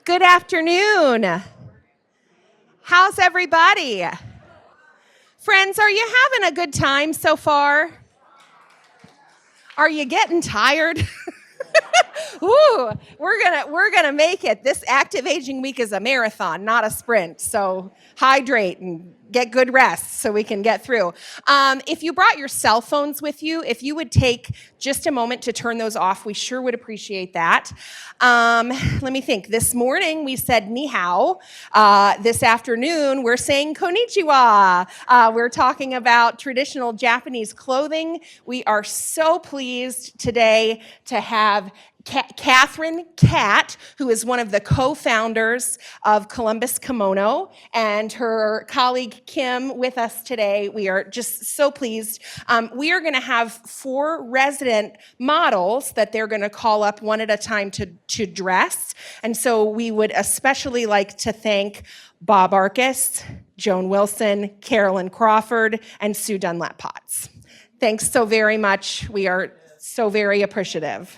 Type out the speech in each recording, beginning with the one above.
Good afternoon. How's everybody? Friends, are you having a good time so far? Are you getting tired? Ooh, we're gonna make it. This active aging week is a marathon, not a sprint. So hydrate and get good rest so we can get through. If you brought your cell phones with you, if you would take just a moment to turn those off, we sure would appreciate that. Let me think. This morning we said ni hao. This afternoon we're saying konnichiwa. We're talking about traditional Japanese clothing. We are so pleased today to have Catherine Cat, who is one of the co-founders of Columbus Kimono, and her colleague Kim with us today. We are just so pleased. We are going to have 4 resident models that they're going to call up one at a time to dress. And so we would especially like to thank Bob Arcus, Joan Wilson, Carolyn Crawford, and Sue Dunlap-Potts. Thanks so very much. We are so very appreciative.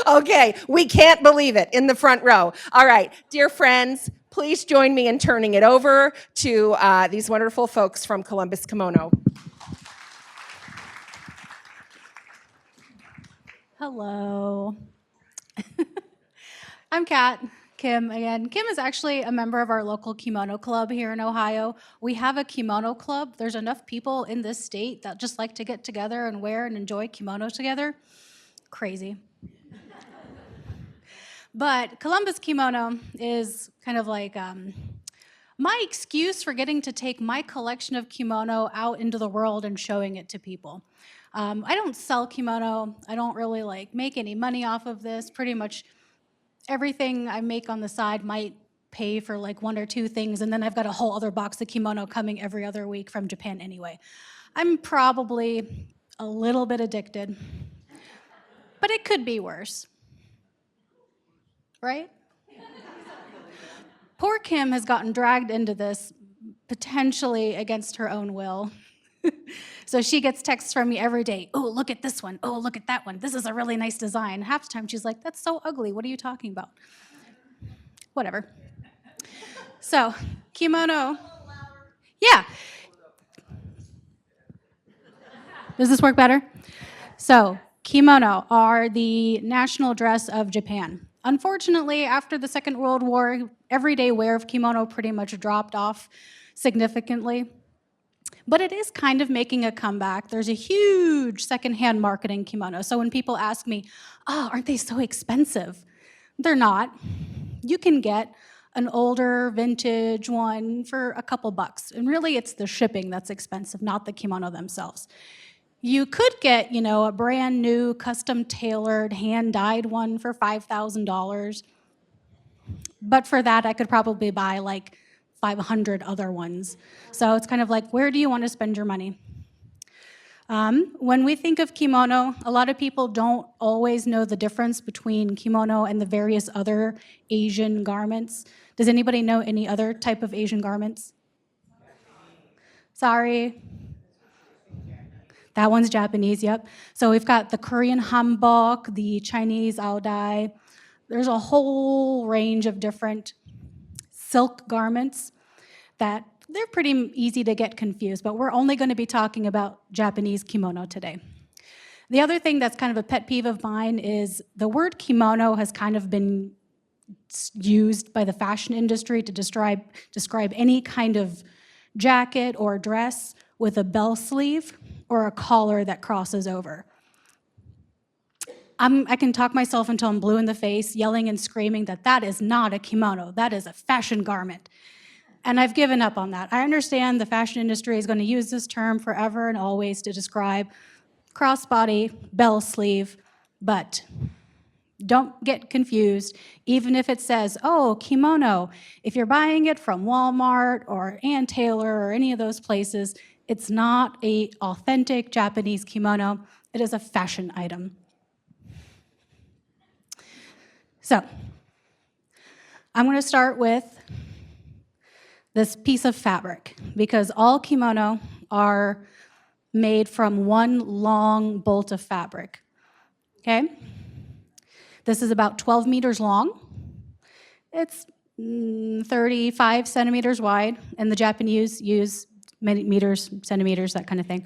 Okay, we can't believe it in the front row. All right, dear friends, please join me in turning it over to these wonderful folks from Columbus Kimono. Hello. I'm Kim again. Kim is actually a member of our local kimono club here in Ohio. We have a kimono club. There's enough people in this state that just like to get together and wear and enjoy kimono together. Crazy. But Columbus Kimono is kind of like my excuse for getting to take my collection of kimono out into the world and showing it to people. I don't sell kimono. I don't really make any money off of this. Pretty much everything I make on the side might pay for 1 or 2 things, and then I've got a whole other box of kimono coming every other week from Japan anyway. I'm probably a little bit addicted, but it could be worse. Right? Poor Kim has gotten dragged into this, potentially against her own will. So she gets texts from me every day. Oh, look at this one. Oh, look at that one. This is a really nice design. Half the time she's like, that's so ugly. What are you talking about? Whatever. So, kimono. Yeah. Does this work better? So, kimono are the national dress of Japan. Unfortunately, after the Second World War, everyday wear of kimono pretty much dropped off significantly. But it is kind of making a comeback. There's a huge secondhand market in kimono. So when people ask me, oh, aren't they so expensive? They're not. You can get an older vintage one for a couple bucks. And really, it's the shipping that's expensive, not the kimono themselves. You could get, a brand new, custom-tailored, hand-dyed one for $5,000. But for that, I could probably buy 500 other ones. So it's kind of where do you want to spend your money? When we think of kimono, a lot of people don't always know the difference between kimono and the various other Asian garments. Does anybody know any other type of Asian garments? Sorry. That one's Japanese, yep. So we've got the Korean hanbok, the Chinese aodai. There's a whole range of different silk garments that they're pretty easy to get confused, but we're only going to be talking about Japanese kimono today. The other thing that's kind of a pet peeve of mine is the word kimono has kind of been used by the fashion industry to describe any kind of jacket or dress with a bell sleeve or a collar that crosses over. I can talk myself until I'm blue in the face, yelling and screaming that is not a kimono, that is a fashion garment. And I've given up on that. I understand the fashion industry is going to use this term forever and always to describe crossbody, bell sleeve, but don't get confused. Even if it says, oh, kimono, if you're buying it from Walmart or Ann Taylor or any of those places, it's not an authentic Japanese kimono. It is a fashion item. So, I'm going to start with this piece of fabric because all kimono are made from one long bolt of fabric. Okay? This is about 12 meters long. It's 35 centimeters wide, and the Japanese use meters, centimeters, that kind of thing.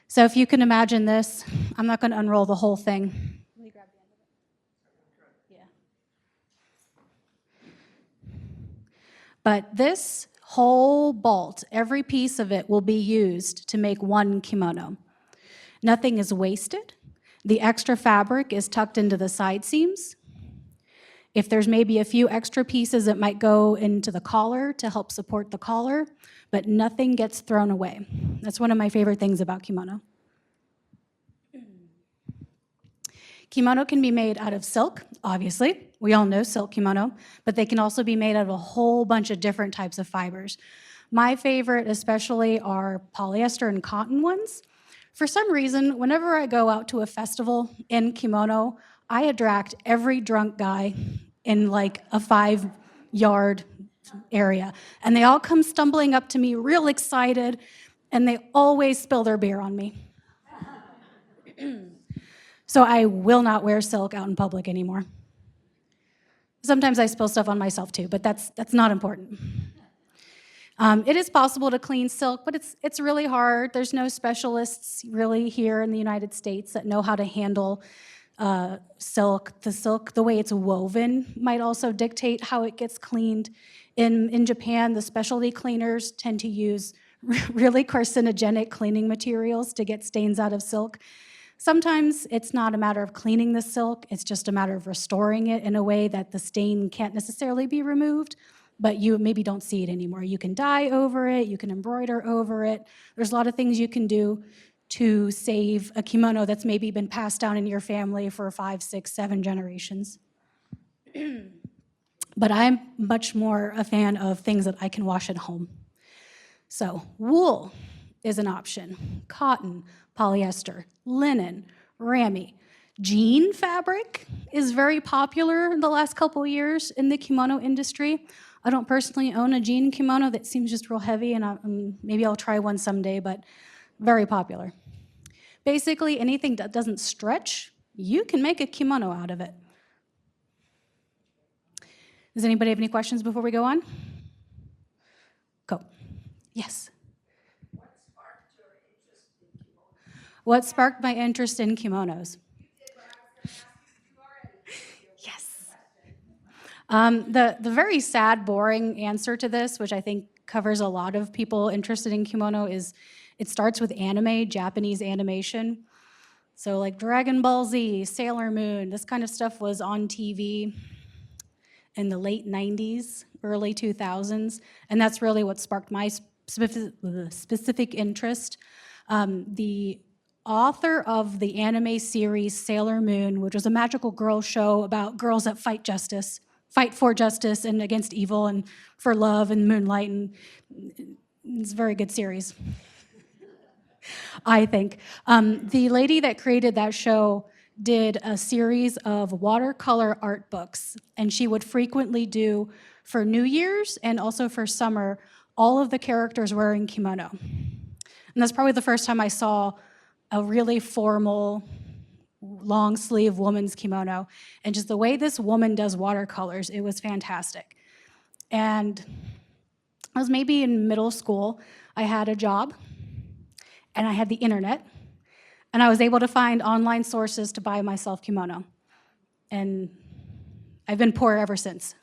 So if you can imagine this, I'm not going to unroll the whole thing. Will you grab the end of it? Yeah. But this whole bolt, every piece of it will be used to make one kimono. Nothing is wasted. The extra fabric is tucked into the side seams. If there's maybe a few extra pieces, it might go into the collar to help support the collar, but nothing gets thrown away. That's one of my favorite things about kimono. Kimono can be made out of silk, obviously. We all know silk kimono, but they can also be made out of a whole bunch of different types of fibers. My favorite especially are polyester and cotton ones. For some reason, whenever I go out to a festival in kimono, I attract every drunk guy in like a 5-yard area. And they all come stumbling up to me real excited, and they always spill their beer on me. So I will not wear silk out in public anymore. Sometimes I spill stuff on myself too, but that's not important. It is possible to clean silk, but it's really hard. There's no specialists really here in the United States that know how to handle silk. The way it's woven might also dictate how it gets cleaned. In Japan, the specialty cleaners tend to use really carcinogenic cleaning materials to get stains out of silk. Sometimes it's not a matter of cleaning the silk, it's just a matter of restoring it in a way that the stain can't necessarily be removed, but you maybe don't see it anymore. You can dye over it, you can embroider over it. There's a lot of things you can do to save a kimono that's maybe been passed down in your family for 5, 6, 7 generations. But I'm much more a fan of things that I can wash at home. So wool is an option, cotton, polyester, linen, rami. Jean fabric is very popular in the last couple of years in the kimono industry. I don't personally own a jean kimono. That seems just real heavy, and maybe I'll try one someday, but very popular. Basically, anything that doesn't stretch, you can make a kimono out of it. Does anybody have any questions before we go on? Go. Yes. What sparked my interest in kimonos? Yes. The very sad, boring answer to this, which I think covers a lot of people interested in kimono, is it starts with anime, Japanese animation. So like Dragon Ball Z, Sailor Moon, this kind of stuff was on TV in the late 90s, early 2000s, and that's really what sparked my specific interest. The author of the anime series Sailor Moon, which was a magical girl show about girls that fight for justice and against evil and for love and moonlight, and it's a very good series, I think. The lady that created that show did a series of watercolor art books, and she would frequently do, for New Year's and also for summer, all of the characters wearing kimono. And that's probably the first time I saw a really formal, long-sleeve woman's kimono. And just the way this woman does watercolors, it was fantastic. And I was maybe in middle school. I had a job, and I had the internet, and I was able to find online sources to buy myself kimono. And I've been poor ever since.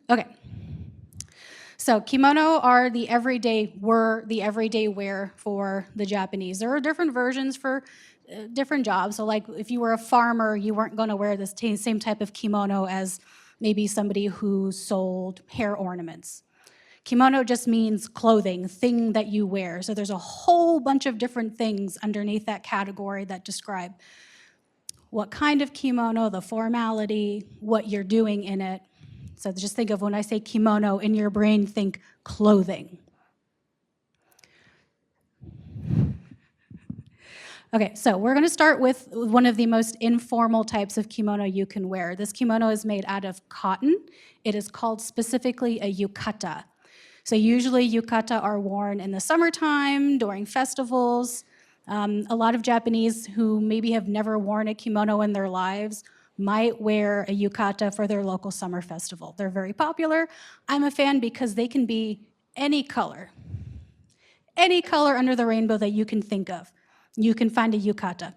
Okay. So kimono were the everyday wear for the Japanese. There are different versions for different jobs. So like if you were a farmer, you weren't going to wear this same type of kimono as maybe somebody who sold hair ornaments. Kimono just means clothing, thing that you wear. So there's a whole bunch of different things underneath that category that describe what kind of kimono, the formality, what you're doing in it. So just think of when I say kimono, in your brain, think clothing. Okay, so we're going to start with one of the most informal types of kimono you can wear. This kimono is made out of cotton. It is called specifically a yukata. So usually yukata are worn in the summertime, during festivals. A lot of Japanese who maybe have never worn a kimono in their lives might wear a yukata for their local summer festival. They're very popular. I'm a fan because they can be any color under the rainbow that you can think of. You can find a yukata.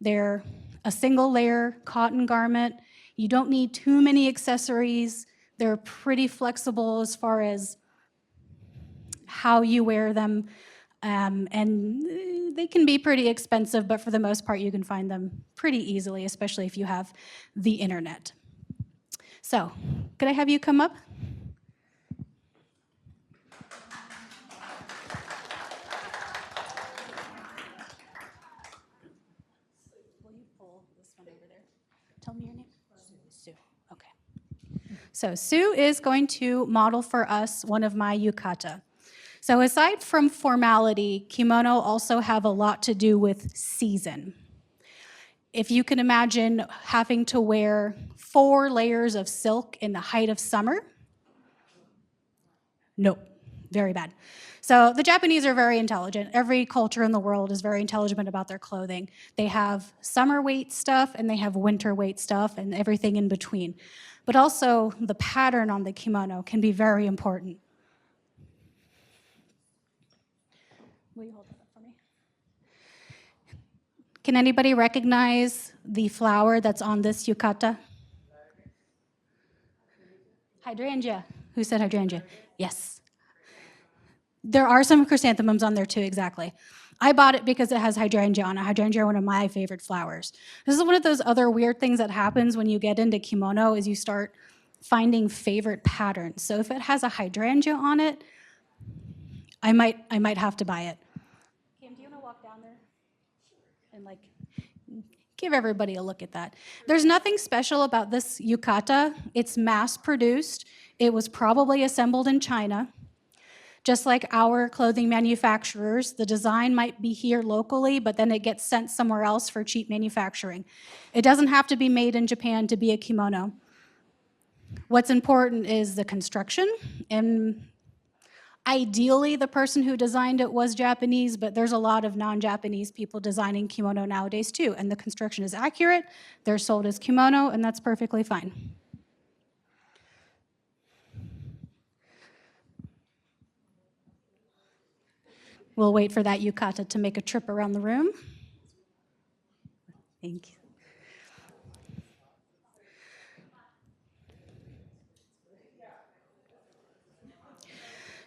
They're a single layer cotton garment. You don't need too many accessories. They're pretty flexible as far as how you wear them. And they can be pretty expensive, but for the most part, you can find them pretty easily, especially if you have the internet. So, could I have you come up? Will you pull this one over there? Tell me your name. Sue. Okay. So Sue is going to model for us one of my yukata. So aside from formality, kimono also have a lot to do with season. If you can imagine having to wear 4 layers of silk in the height of summer, no, very bad. So the Japanese are very intelligent. Every culture in the world is very intelligent about their clothing. They have summer weight stuff and they have winter weight stuff and everything in between. But also the pattern on the kimono can be very important. Will you hold that up for me? Can anybody recognize the flower that's on this yukata? Hydrangea. Who said hydrangea? Yes. There are some chrysanthemums on there too, exactly. I bought it because it has hydrangea on it. Hydrangea are one of my favorite flowers. This is one of those other weird things that happens when you get into kimono is you start finding favorite patterns. So if it has a hydrangea on it, I might have to buy it. Kim, do you want to walk down there and give everybody a look at that? There's nothing special about this yukata. It's mass produced. It was probably assembled in China. Just like our clothing manufacturers, the design might be here locally, but then it gets sent somewhere else for cheap manufacturing. It doesn't have to be made in Japan to be a kimono. What's important is the construction, and ideally the person who designed it was Japanese, but there's a lot of non-Japanese people designing kimono nowadays too, and the construction is accurate, they're sold as kimono, and that's perfectly fine. We'll wait for that yukata to make a trip around the room. Thank you.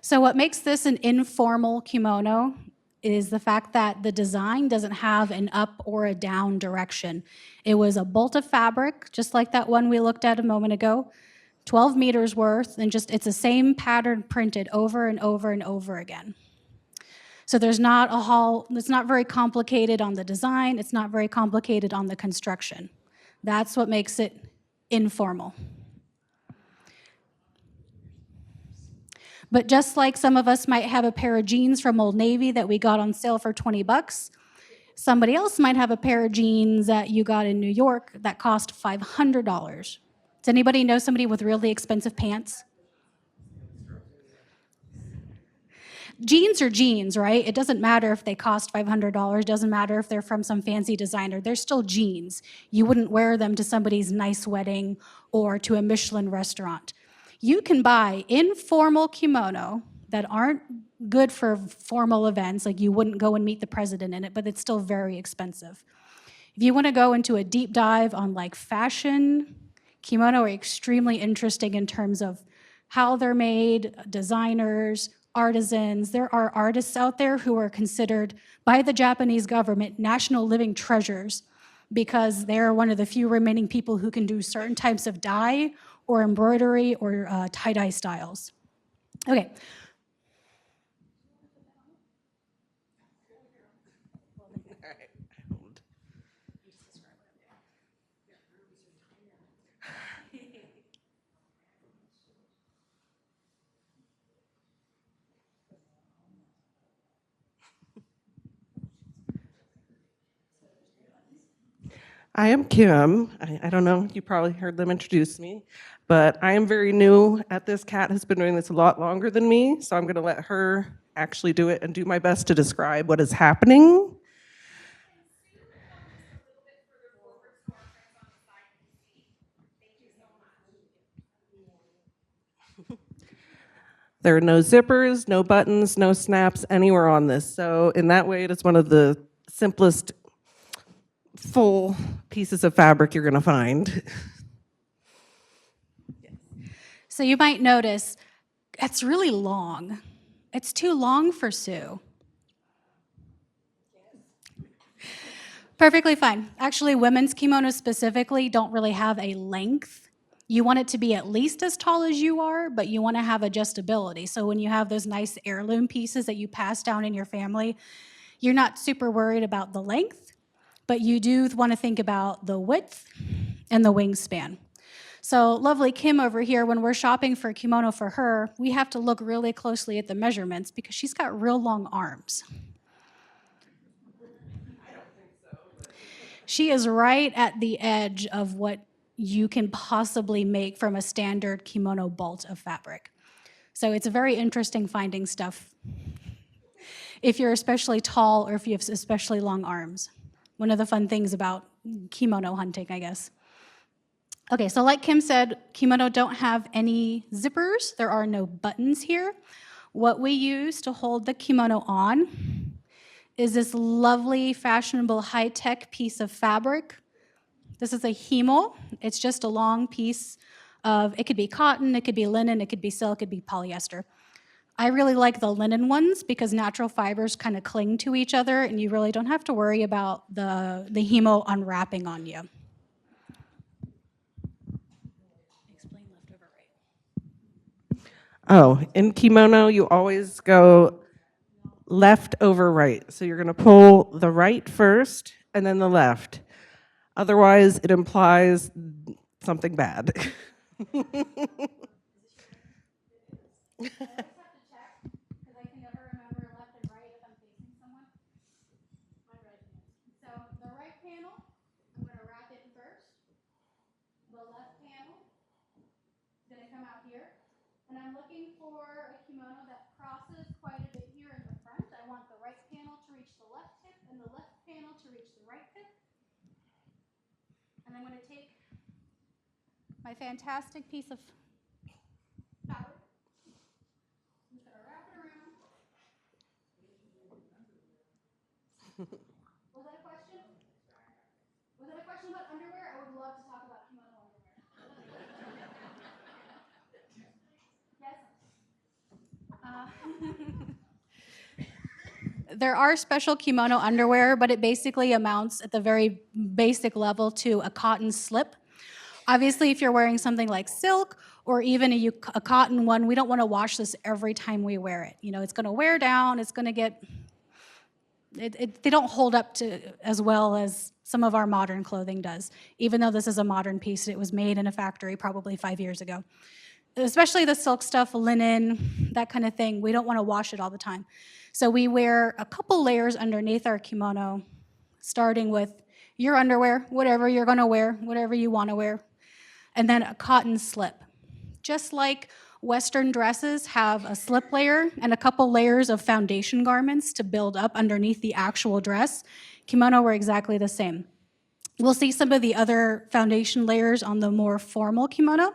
So what makes this an informal kimono is the fact that the design doesn't have an up or a down direction. It was a bolt of fabric, just like that one we looked at a moment ago, 12 meters worth, and it's the same pattern printed over and over and over again. So it's not very complicated on the design, it's not very complicated on the construction. That's what makes it informal. But just like some of us might have a pair of jeans from Old Navy that we got on sale for 20 bucks, somebody else might have a pair of jeans that you got in New York that cost $500. Does anybody know somebody with really expensive pants? Jeans are jeans, right? It doesn't matter if they cost $500, doesn't matter if they're from some fancy designer, they're still jeans. You wouldn't wear them to somebody's nice wedding or to a Michelin restaurant. You can buy informal kimono that aren't good for formal events, like you wouldn't go and meet the president in it, but it's still very expensive. If you want to go into a deep dive on fashion, kimono are extremely interesting in terms of how they're made, designers, artisans. There are artists out there who are considered by the Japanese government national living treasures because they're one of the few remaining people who can do certain types of dye or embroidery or tie-dye styles. Okay. I am Kim. I don't know, you probably heard them introduce me, but I am very new at this. Kat has been doing this a lot longer than me, so I'm going to let her actually do it and do my best to describe what is happening. There are no zippers, no buttons, no snaps anywhere on this. So in that way, it is one of the simplest full pieces of fabric you're gonna find. So you might notice it's really long. It's too long for Sue. Perfectly fine. Actually, women's kimonos specifically don't really have a length. You want it to be at least as tall as you are, but you want to have adjustability. So when you have those nice heirloom pieces that you pass down in your family, you're not super worried about the length, but you do want to think about the width and the wingspan. So lovely Kim over here, when we're shopping for a kimono for her, we have to look really closely at the measurements because she's got real long arms. She is right at the edge of what you can possibly make from a standard kimono bolt of fabric. So it's very interesting finding stuff if you're especially tall or if you have especially long arms. One of the fun things about kimono hunting, I guess. Okay, so like Kim said, kimono don't have any zippers. There are no buttons here. What we use to hold the kimono on is this lovely, fashionable, high-tech piece of fabric. This is a himo. It's just a long piece of, it could be cotton, it could be linen, it could be silk, it could be polyester. I really like the linen ones because natural fibers kind of cling to each other and you really don't have to worry about the himo unwrapping on you. Explain left over right. Oh, in kimono, you always go left over right. So you're gonna pull the right first and then the left. Otherwise, it implies something bad. And I'm looking for a kimono that crosses quite a bit here in the front. I want the right panel to reach the left hip and the left panel to reach the right hip. And I'm going to take my fantastic piece of fabric. I'm just going to wrap it around. Was that a question? Was that a question about underwear? I would love to talk about kimono underwear. Yes? There are special kimono underwear, but it basically amounts at the very basic level to a cotton slip. Obviously, if you're wearing something like silk or even a cotton one, we don't want to wash this every time we wear it. You know, it's going to wear down, it's going to get, they don't hold up to as well as some of our modern clothing does. Even though this is a modern piece, it was made in a factory probably 5 years ago. Especially the silk stuff, linen, that kind of thing, we don't want to wash it all the time. So we wear a couple layers underneath our kimono, starting with your underwear, whatever you're going to wear, whatever you want to wear, and then a cotton slip. Just like Western dresses have a slip layer and a couple layers of foundation garments to build up underneath the actual dress, kimono were exactly the same. We'll see some of the other foundation layers on the more formal kimono,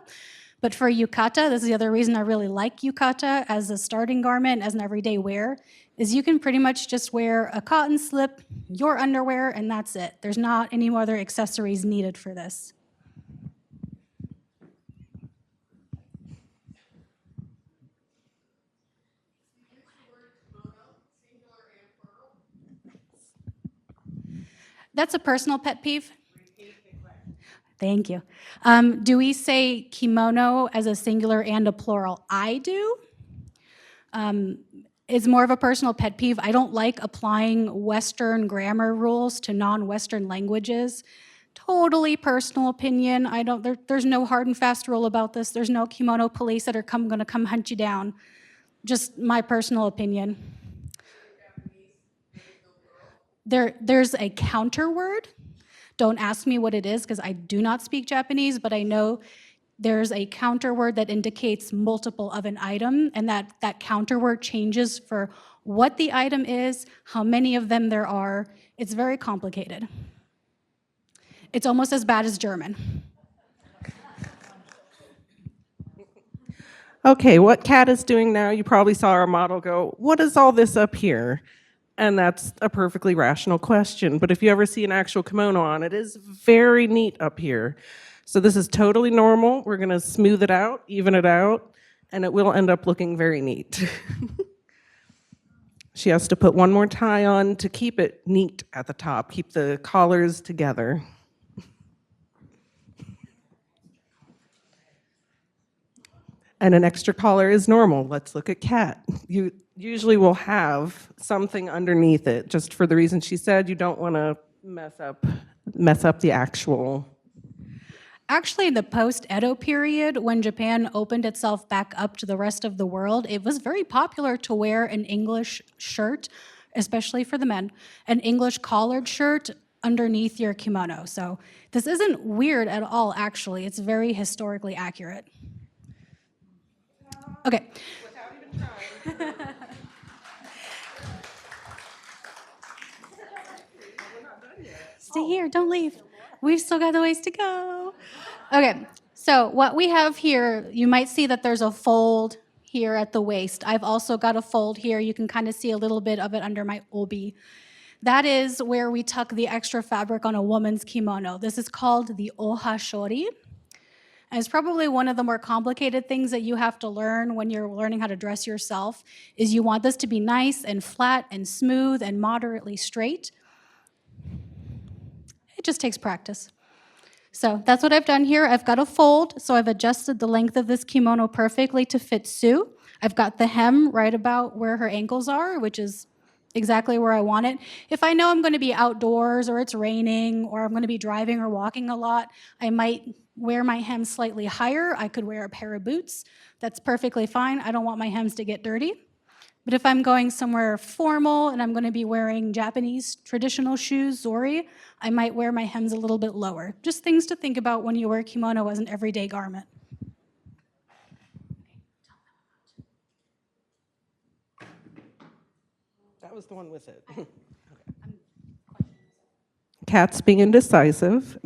but for yukata, this is the other reason I really like yukata as a starting garment, as an everyday wear, is you can pretty much just wear a cotton slip, your underwear, and that's it. There's not any other accessories needed for this. That's a personal pet peeve. Thank you. Do we say kimono as a singular and a plural? I do. It's more of a personal pet peeve. I don't like applying Western grammar rules to non-Western languages. Totally personal opinion. There's no hard and fast rule about this. There's no kimono police that are gonna come hunt you down. Just my personal opinion. There's a counter word. Don't ask me what it is because I do not speak Japanese, but I know there's a counter word that indicates multiple of an item, and that counter word changes for what the item is, how many of them there are. It's very complicated. It's almost as bad as German. Okay, what Kat is doing now, you probably saw our model go, what is all this up here? And that's a perfectly rational question. But if you ever see an actual kimono on, it is very neat up here. So this is totally normal. We're gonna smooth it out, even it out, and it will end up looking very neat. She has to put one more tie on to keep it neat at the top, keep the collars together. And an extra collar is normal. Let's look at Kat. You usually will have something underneath it, just for the reason she said. You don't want to mess up the actual. Actually, the post-Edo period, when Japan opened itself back up to the rest of the world, it was very popular to wear an English shirt, especially for the men, an English collared shirt underneath your kimono. So this isn't weird at all, actually. It's very historically accurate. Okay. Stay here, don't leave. We've still got the ways to go. Okay, so what we have here, you might see that there's a fold here at the waist. I've also got a fold here. You can kind of see a little bit of it under my obi. That is where we tuck the extra fabric on a woman's kimono. This is called the ohashori. And it's probably one of the more complicated things that you have to learn when you're learning how to dress yourself, is you want this to be nice and flat and smooth and moderately straight. It just takes practice. So that's what I've done here. I've got a fold, so I've adjusted the length of this kimono perfectly to fit Sue. I've got the hem right about where her ankles are, which is exactly where I want it. If I know I'm going to be outdoors or it's raining or I'm going to be driving or walking a lot, I might wear my hem slightly higher. I could wear a pair of boots. That's perfectly fine. I don't want my hems to get dirty. But if I'm going somewhere formal and I'm going to be wearing Japanese traditional shoes, zori, I might wear my hems a little bit lower. Just things to think about when you wear kimono as an everyday garment. That was the one with it. Okay. Kat's being indecisive.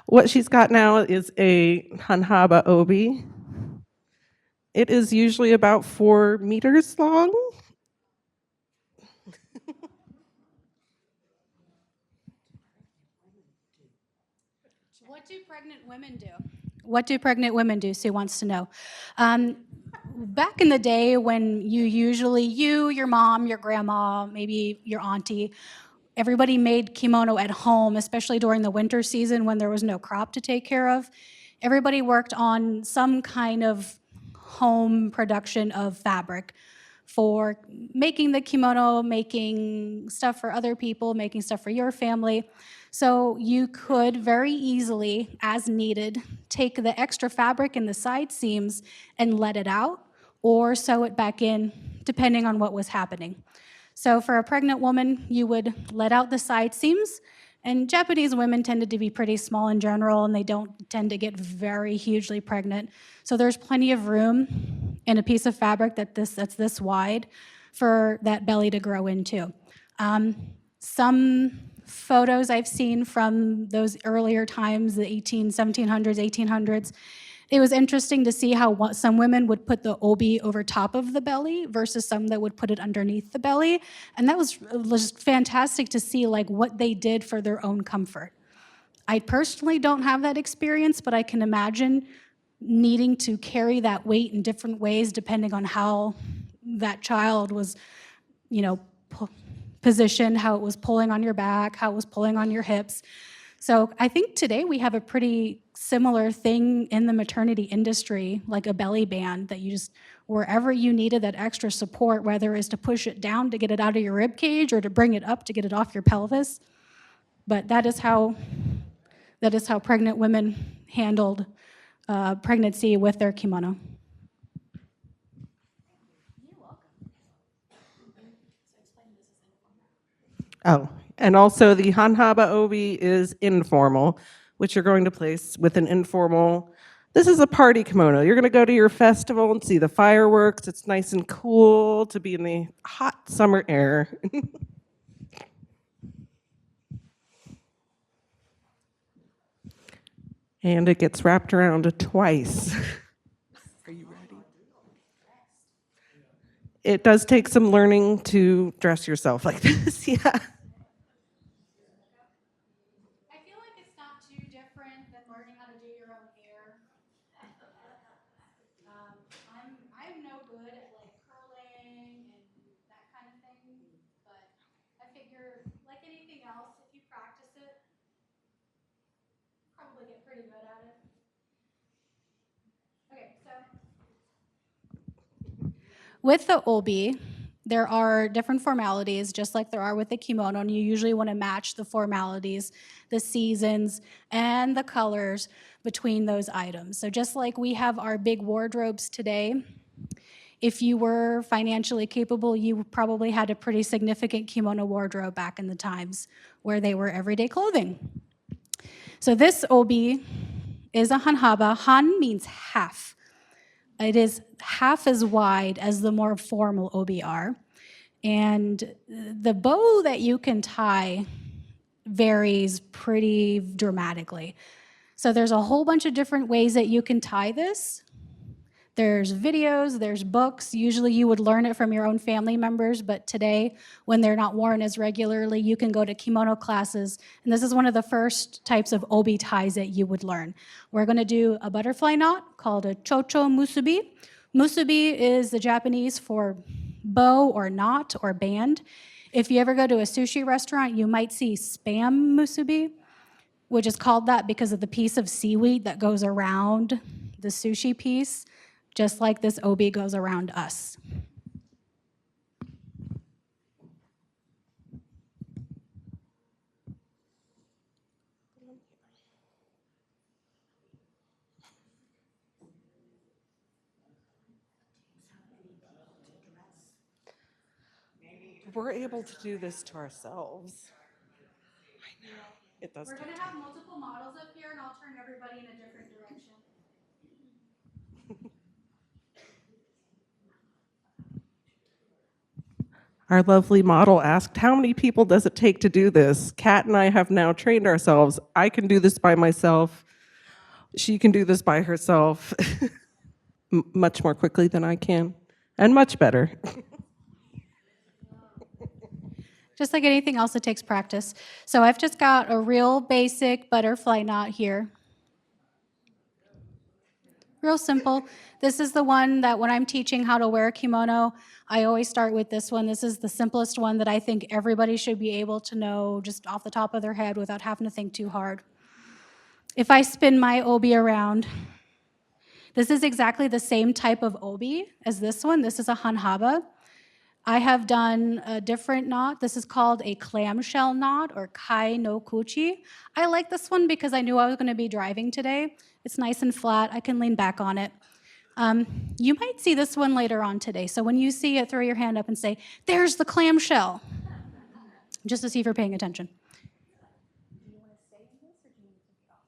What she's got now is a hanhaba obi. It is usually about 4 meters long. What do pregnant women do? What do pregnant women do? Sue wants to know. Back in the day when your mom, your grandma, maybe your auntie, everybody made kimono at home, especially during the winter season when there was no crop to take care of. Everybody worked on some kind of home production of fabric for making the kimono, making stuff for other people, making stuff for your family. So you could very easily, as needed, take the extra fabric in the side seams and let it out, or sew it back in, depending on what was happening. So for a pregnant woman, you would let out the side seams, and Japanese women tended to be pretty small in general, and they don't tend to get very hugely pregnant. So there's plenty of room in a piece of fabric that's this wide for that belly to grow into. Some photos I've seen from those earlier times, the 1700s, 1800s, it was interesting to see how some women would put the obi over top of the belly versus some that would put it underneath the belly. And that was just fantastic to see like what they did for their own comfort. I personally don't have that experience, but I can imagine needing to carry that weight in different ways depending on how that child was, positioned, how it was pulling on your back, how it was pulling on your hips. So I think today we have a pretty similar thing in the maternity industry, like a belly band that you just, wherever you needed that extra support, whether it's to push it down to get it out of your rib cage or to bring it up to get it off your pelvis. But that is how pregnant women handled pregnancy with their kimono. Oh, and also the hanhaba obi is informal, which you're going to place with an informal. This is a party kimono. You're going to go to your festival and see the fireworks. It's nice and cool to be in the hot summer air. And it gets wrapped around twice. Are you ready? It does take some learning to dress yourself like this, yeah. I feel like it's not too different than learning how to do your own hair. I'm no good at like curling and that kind of thing, but I figure like anything else, if you practice it, probably get pretty good at it. Okay, so with the obi, there are different formalities, just like there are with the kimono, and you usually want to match the formalities, the seasons, and the colors between those items. So just like we have our big wardrobes today, if you were financially capable, you probably had a pretty significant kimono wardrobe back in the times where they were everyday clothing. So this obi is a hanhaba. Han means half. It is half as wide as the more formal obi are. And the bow that you can tie varies pretty dramatically. So there's a whole bunch of different ways that you can tie this. There's videos, there's books. Usually you would learn it from your own family members, but today, when they're not worn as regularly, you can go to kimono classes. And this is one of the first types of obi ties that you would learn. We're going to do a butterfly knot called a chocho musubi. Musubi is the Japanese for bow or knot or band. If you ever go to a sushi restaurant, you might see spam musubi, which is called that because of the piece of seaweed that goes around the sushi piece, just like this obi goes around us. We're able to do this to ourselves. I know. It does. We're going to have multiple models up here, and I'll turn everybody in a different direction. Our lovely model asked, how many people does it take to do this? Kat and I have now trained ourselves. I can do this by myself. She can do this by herself much more quickly than I can, and much better. Just like anything else, it takes practice. So I've just got a real basic butterfly knot here. Real simple. This is the one that when I'm teaching how to wear a kimono, I always start with this one. This is the simplest one that I think everybody should be able to know just off the top of their head without having to think too hard. If I spin my obi around, this is exactly the same type of obi as this one. This is a hanhaba. I have done a different knot. This is called a clamshell knot or kai no kuchi. I like this one because I knew I was going to be driving today. It's nice and flat. I can lean back on it. You might see this one later on today. So when you see it, throw your hand up and say, "There's the clamshell," just to see if you're paying attention. Do you want to stay in this or do you want to take it off?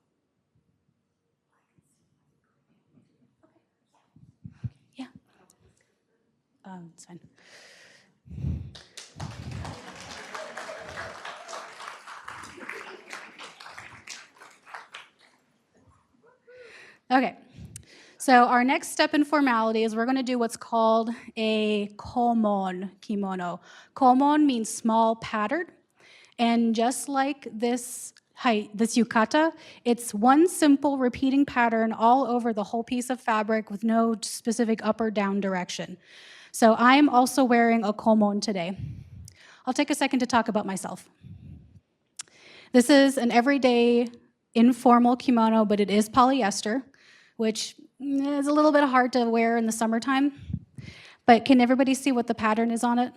Okay. Yeah. It's fine. Okay, so our next step in formality is we're going to do what's called a komon kimono. Komon means small pattern, and just like this yukata, it's one simple repeating pattern all over the whole piece of fabric with no specific up or down direction. So I'm also wearing a komon today. I'll take a second to talk about myself. This is an everyday informal kimono, but it is polyester, which is a little bit hard to wear in the summertime. But can everybody see what the pattern is on it?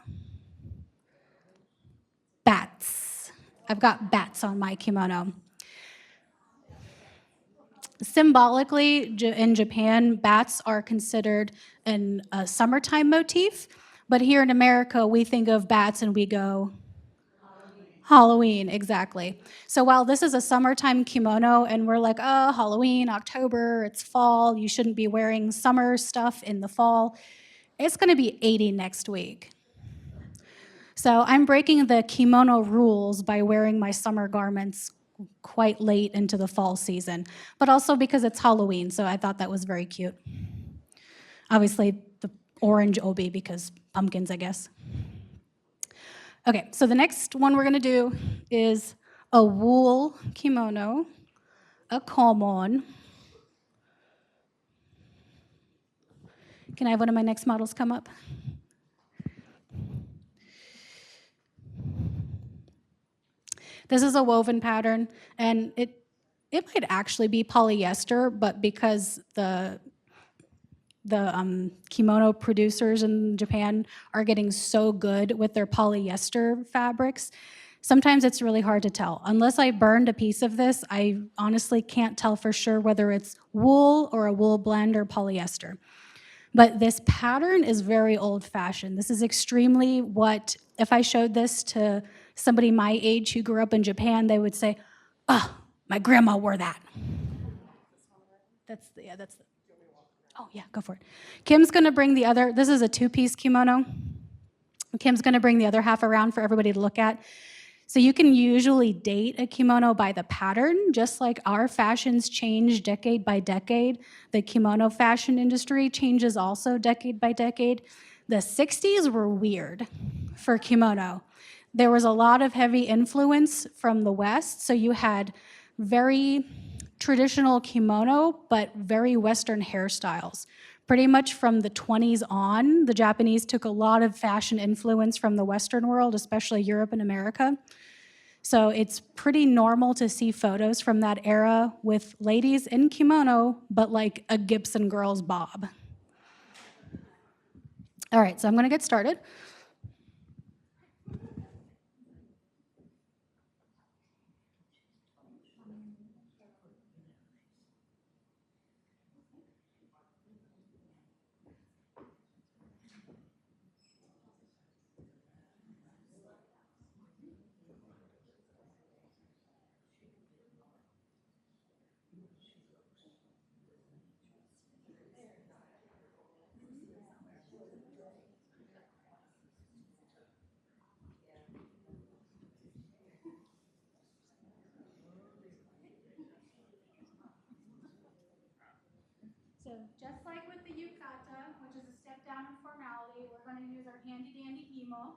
Bats. I've got bats on my kimono. Symbolically, in Japan, bats are considered a summertime motif. But here in America, we think of bats and we go, Halloween, exactly. So while this is a summertime kimono and we're like, oh, Halloween, October, it's fall, you shouldn't be wearing summer stuff in the fall, it's going to be 80 next week. So I'm breaking the kimono rules by wearing my summer garments quite late into the fall season, but also because it's Halloween, so I thought that was very cute. Obviously, the orange obi because pumpkins, I guess. Okay, so the next one we're gonna do is a wool kimono, a komon. Can I have one of my next models come up? This is a woven pattern, and it might actually be polyester, but because the kimono producers in Japan are getting so good with their polyester fabrics, sometimes it's really hard to tell. Unless I burned a piece of this, I honestly can't tell for sure whether it's wool or a wool blend or polyester. But this pattern is very old-fashioned. This is extremely what, if I showed this to somebody my age who grew up in Japan, they would say, "Oh, my grandma wore that." That's the, oh yeah, go for it. Kim's gonna bring the other, this is a two-piece kimono. Kim's gonna bring the other half around for everybody to look at. So you can usually date a kimono by the pattern, just like our fashions change decade by decade. The kimono fashion industry changes also decade by decade. The 60s were weird for kimono. There was a lot of heavy influence from the West, so you had very traditional kimono, but very Western hairstyles. Pretty much from the 20s on, the Japanese took a lot of fashion influence from the Western world, especially Europe and America. So it's pretty normal to see photos from that era with ladies in kimono, but like a Gibson girl's bob. All right, so I'm gonna get started. So just like with the yukata, which is a step down in formality, we're gonna use our handy dandy emo.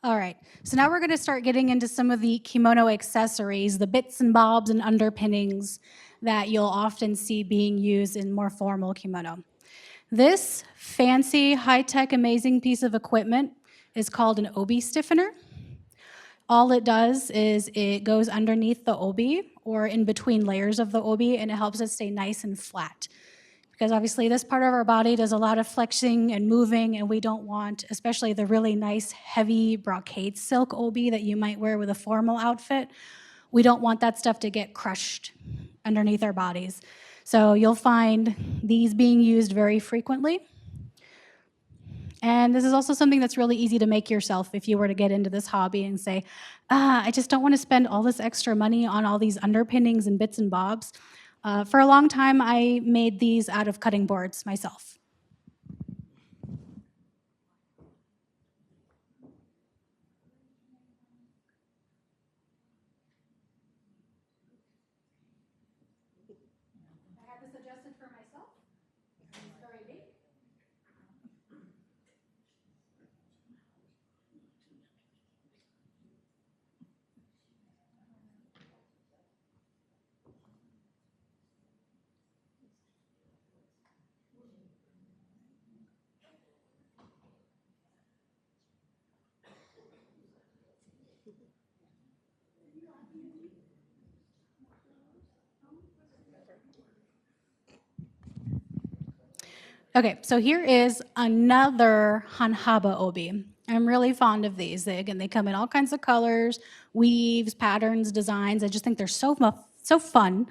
All right, so now we're gonna start getting into some of the kimono accessories, the bits and bobs and underpinnings that you'll often see being used in more formal kimono. This fancy, high-tech, amazing piece of equipment is called an obi stiffener. All it does is it goes underneath the obi or in between layers of the obi, and it helps it stay nice and flat. Because obviously this part of our body does a lot of flexing and moving, and we don't want, especially the really nice heavy brocade silk obi that you might wear with a formal outfit, we don't want that stuff to get crushed underneath our bodies. So you'll find these being used very frequently. And this is also something that's really easy to make yourself if you were to get into this hobby and say, I just don't want to spend all this extra money on all these underpinnings and bits and bobs. For a long time, I made these out of cutting boards myself. I had this adjusted for myself. It's very big. Okay, so here is another Hanhaba obi. I'm really fond of these. They come in all kinds of colors, weaves, patterns, designs. I just think they're so fun.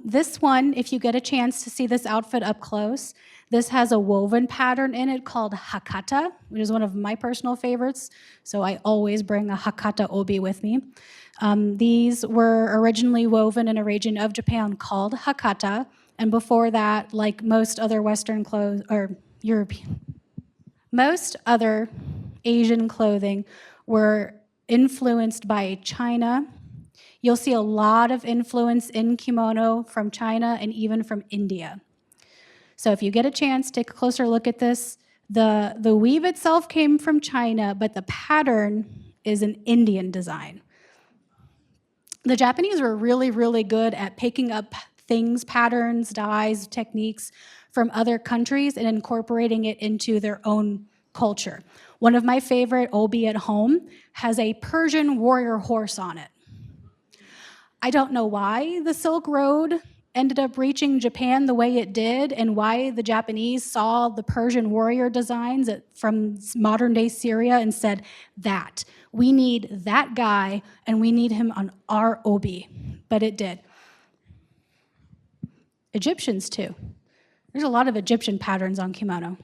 This one, if you get a chance to see this outfit up close, this has a woven pattern in it called Hakata, which is one of my personal favorites. So I always bring a Hakata obi with me. These were originally woven in a region of Japan called Hakata. And before that, like most other Western clothes, or European, most other Asian clothing were influenced by China. You'll see a lot of influence in kimono from China and even from India. So if you get a chance, take a closer look at this. The weave itself came from China, but the pattern is an Indian design. The Japanese were really, really good at picking up things, patterns, dyes, techniques from other countries and incorporating it into their own culture. One of my favorite obi at home has a Persian warrior horse on it. I don't know why the Silk Road ended up reaching Japan the way it did and why the Japanese saw the Persian warrior designs from modern day Syria and said, that, we need that guy and we need him on our obi. But it did. Egyptians too. There's a lot of Egyptian patterns on kimono.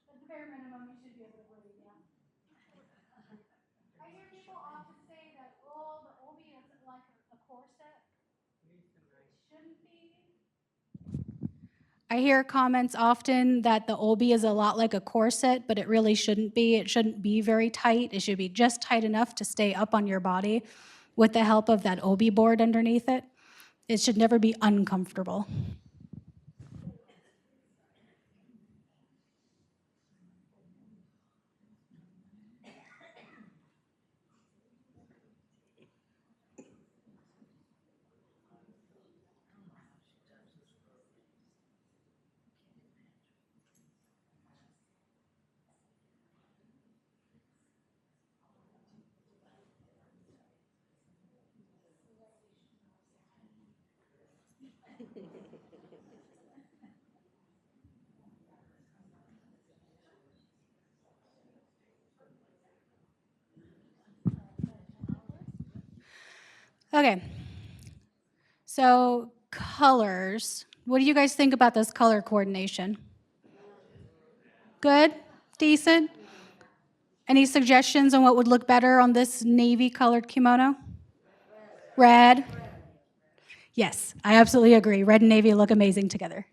At the bare minimum, you should be able to breathe, yeah. I hear people often say that, oh, the obi is like a corset. It shouldn't be. I hear comments often that the obi is a lot like a corset, but it really shouldn't be. It shouldn't be very tight. It should be just tight enough to stay up on your body with the help of that obi board underneath it. It should never be uncomfortable. Okay, so colors. What do you guys think about this color coordination? Good? Decent? Any suggestions on what would look better on this navy colored kimono? Red? Yes, I absolutely agree. Red and navy look amazing together.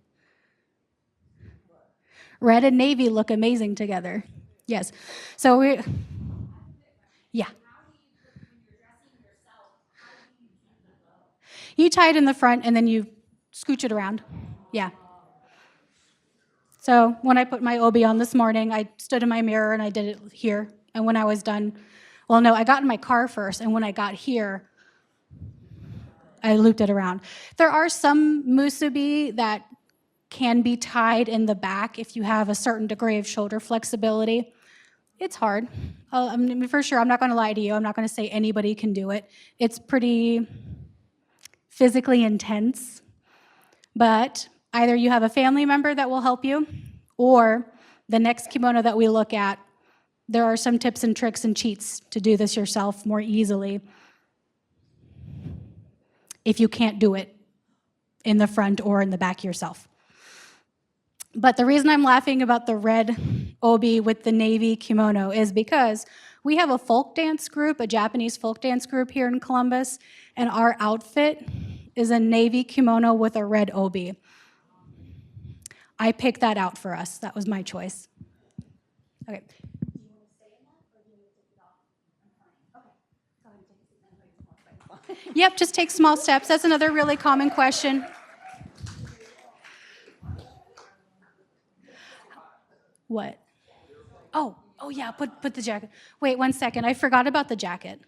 Red and navy look amazing together. Yes. So yeah. You tie it in the front and then you scooch it around. Yeah. So when I put my obi on this morning, I stood in my mirror and I did it here. And when I was done, well, no, I got in my car first. And when I got here, I looped it around. There are some musubi that can be tied in the back if you have a certain degree of shoulder flexibility. It's hard. I mean, for sure, I'm not going to lie to you. I'm not going to say anybody can do it. It's pretty physically intense. But either you have a family member that will help you, or the next kimono that we look at, there are some tips and tricks and cheats to do this yourself more easily if you can't do it in the front or in the back yourself. But the reason I'm laughing about the red obi with the navy kimono is because we have a folk dance group, a Japanese folk dance group here in Columbus, and our outfit is a navy kimono with a red obi. I picked that out for us. That was my choice. Okay. Yep, just take small steps. That's another really common question. What? Oh yeah, put the jacket. Wait 1 second, I forgot about the jacket.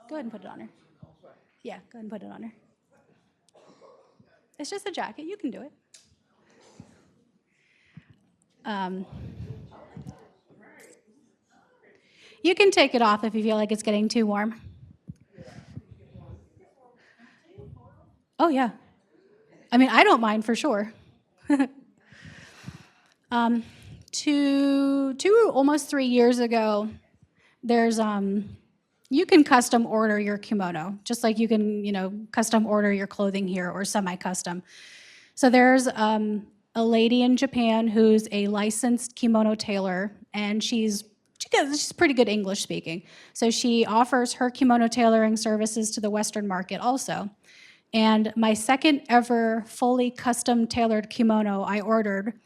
Go ahead and put it on her. Yeah, go ahead and put it on her. It's just a jacket, you can do it. You can take it off if you feel like it's getting too warm. Oh yeah. I mean, I don't mind for sure. Almost 3 years ago, there's you can custom order your kimono, just like you can, custom order your clothing here or semi-custom. So there's a lady in Japan who's a licensed kimono tailor, and she's pretty good English speaking. So she offers her kimono tailoring services to the Western market also. And my second ever fully custom tailored kimono I ordered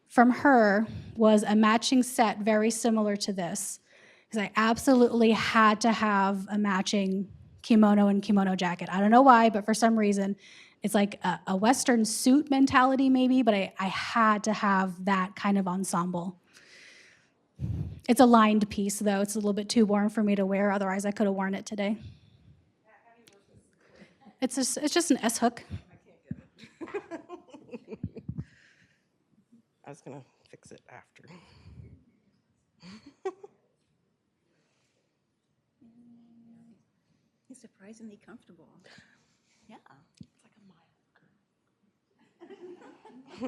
from her was a matching set very similar to this, because I absolutely had to have a matching kimono and kimono jacket. I don't know why, but for some reason, it's like a Western suit mentality maybe, but I had to have that kind of ensemble. It's a lined piece, though. It's a little bit too warm for me to wear. Otherwise, I could have worn it today. It's just an S-hook. I was going to fix it after. He's surprisingly comfortable. Yeah. It's like a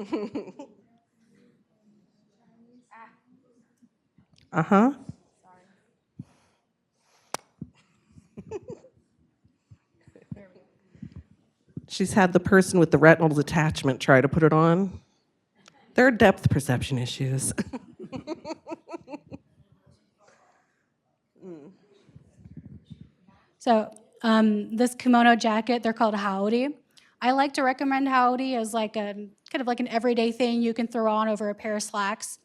mild. Uh-huh. She's had the person with the retinal detachment try to put it on. There are depth perception issues. So this kimono jacket, they're called haori. I like to recommend haori as like a kind of like an everyday thing you can throw on over a pair of slacks.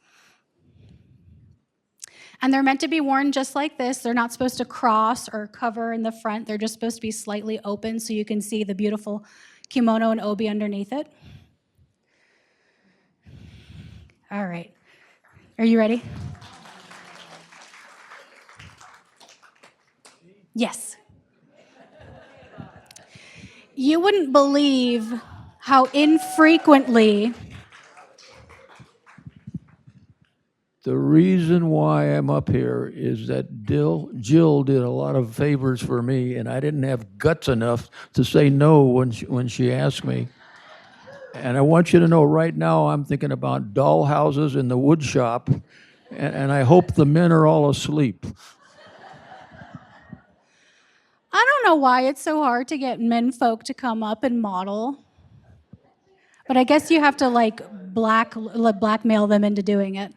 And they're meant to be worn just like this. They're not supposed to cross or cover in the front. They're just supposed to be slightly open so you can see the beautiful kimono and obi underneath it. All right. Are you ready? Yes. You wouldn't believe how infrequently. The reason why I'm up here is that Jill did a lot of favors for me, and I didn't have guts enough to say no when she asked me. And I want you to know right now I'm thinking about doll houses in the wood shop, and I hope the men are all asleep. I don't know why it's so hard to get men folk to come up and model. But I guess you have to like blackmail them into doing it.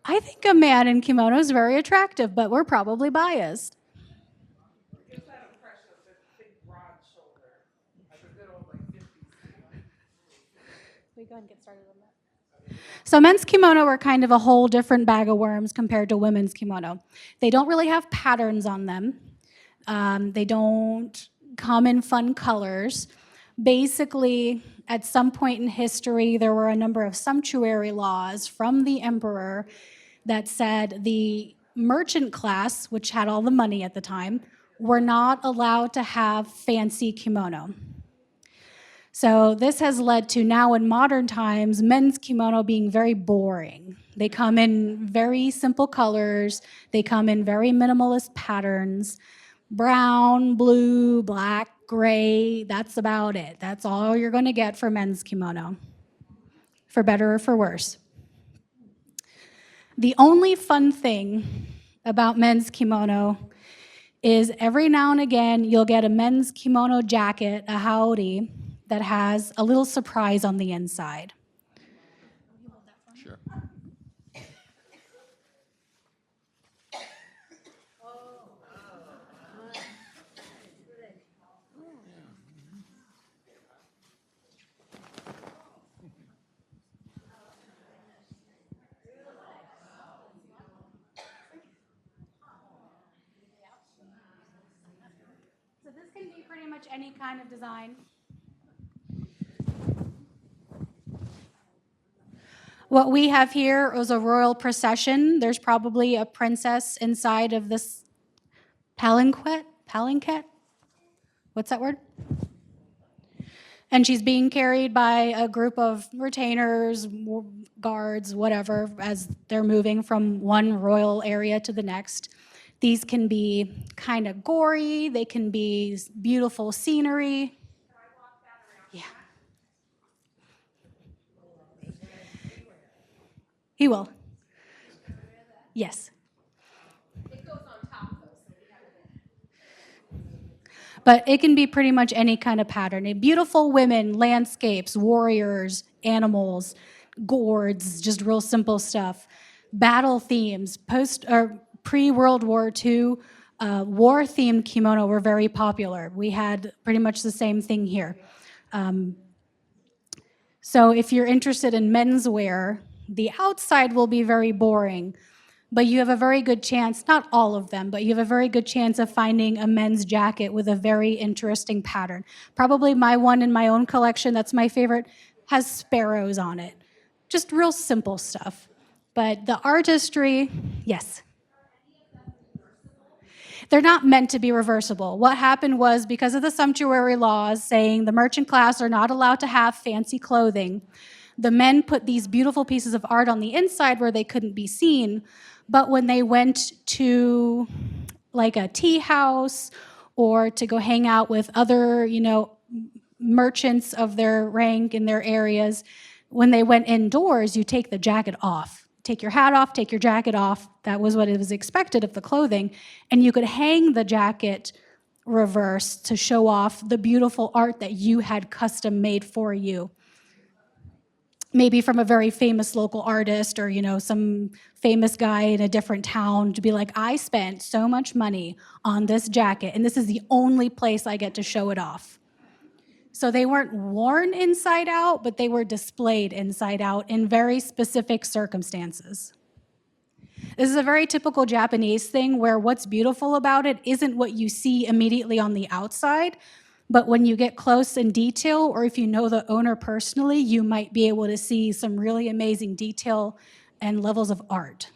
I think a man in kimono is very attractive, but we're probably biased. We go ahead and get started on that. So men's kimono are kind of a whole different bag of worms compared to women's kimono. They don't really have patterns on them. They don't come in fun colors. Basically, at some point in history, there were a number of sumptuary laws from the emperor that said the merchant class, which had all the money at the time, were not allowed to have fancy kimono. So this has led to now in modern times, men's kimono being very boring. They come in very simple colors. They come in very minimalist patterns. Brown, blue, black, gray, that's about it. That's all you're going to get for men's kimono, for better or for worse. The only fun thing about men's kimono is every now and again you'll get a men's kimono jacket, a howdy, that has a little surprise on the inside. Sure. So this can be pretty much any kind of design. What we have here is a royal procession. There's probably a princess inside of this palanquet? What's that word? And she's being carried by a group of retainers, guards, whatever, as they're moving from one royal area to the next. These can be kind of gory, they can be beautiful scenery. Yeah. He will. Yes. It goes on top, though, so we have to. But it can be pretty much any kind of pattern. Beautiful women, landscapes, warriors, animals, gourds, just real simple stuff. Battle themes, post or pre-World War II, war-themed kimono were very popular. We had pretty much the same thing here. So if you're interested in menswear, the outside will be very boring, but you have a very good chance, not all of them, but you have a very good chance of finding a men's jacket with a very interesting pattern. Probably my one in my own collection, that's my favorite, has sparrows on it. Just real simple stuff. But the artistry, yes. They're not meant to be reversible. What happened was because of the sumptuary laws saying the merchant class are not allowed to have fancy clothing, the men put these beautiful pieces of art on the inside where they couldn't be seen. But when they went to like a tea house or to go hang out with other, merchants of their rank in their areas, when they went indoors, you take the jacket off. Take your hat off, take your jacket off. That was what it was expected of the clothing. And you could hang the jacket reverse to show off the beautiful art that you had custom made for you. Maybe from a very famous local artist or, some famous guy in a different town to be like, I spent so much money on this jacket and this is the only place I get to show it off. So they weren't worn inside out, but they were displayed inside out in very specific circumstances. This is a very typical Japanese thing where what's beautiful about it isn't what you see immediately on the outside, but when you get close in detail, or if you know the owner personally, you might be able to see some really amazing detail and levels of art.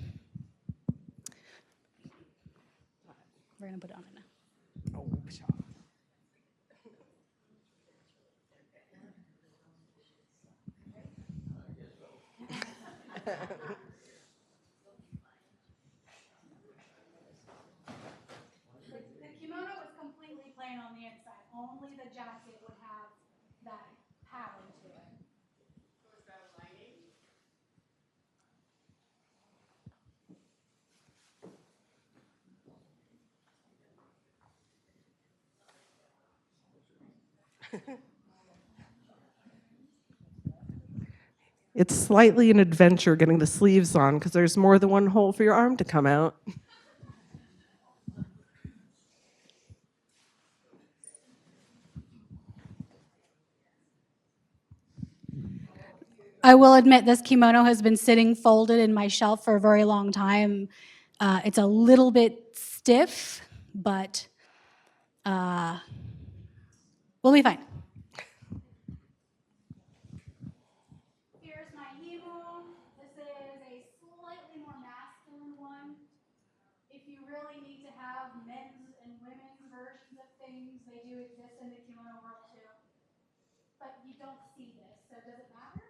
We're gonna put it on it now. The kimono is completely plain on the inside. Only the jacket would have that pattern to it. It's slightly an adventure getting the sleeves on because there's more than one hole for your arm to come out. I will admit this kimono has been sitting folded in my shelf for a very long time. It's a little bit stiff, but we'll be fine. Here's my himo. This is a slightly more masculine one. If you really need to have men's and women's versions of things, they do exist in the kimono world too. But you don't see this, so does it matter?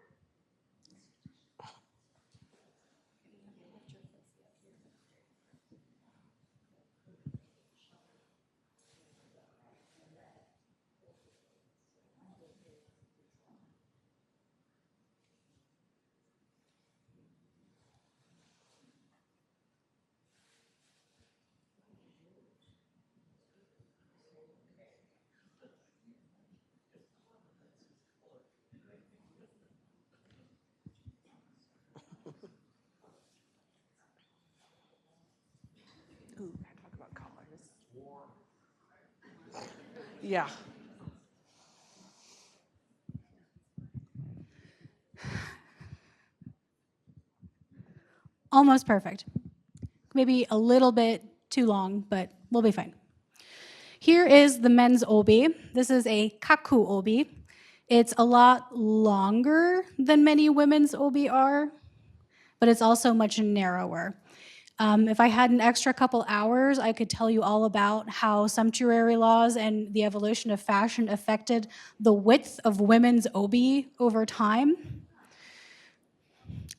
Yeah. Almost perfect. Maybe a little bit too long, but we'll be fine. Here is the men's obi. This is a kaku obi. It's a lot longer than many women's obi are, but it's also much narrower. If I had an extra couple hours, I could tell you all about how sumptuary laws and the evolution of fashion affected the width of women's obi over time.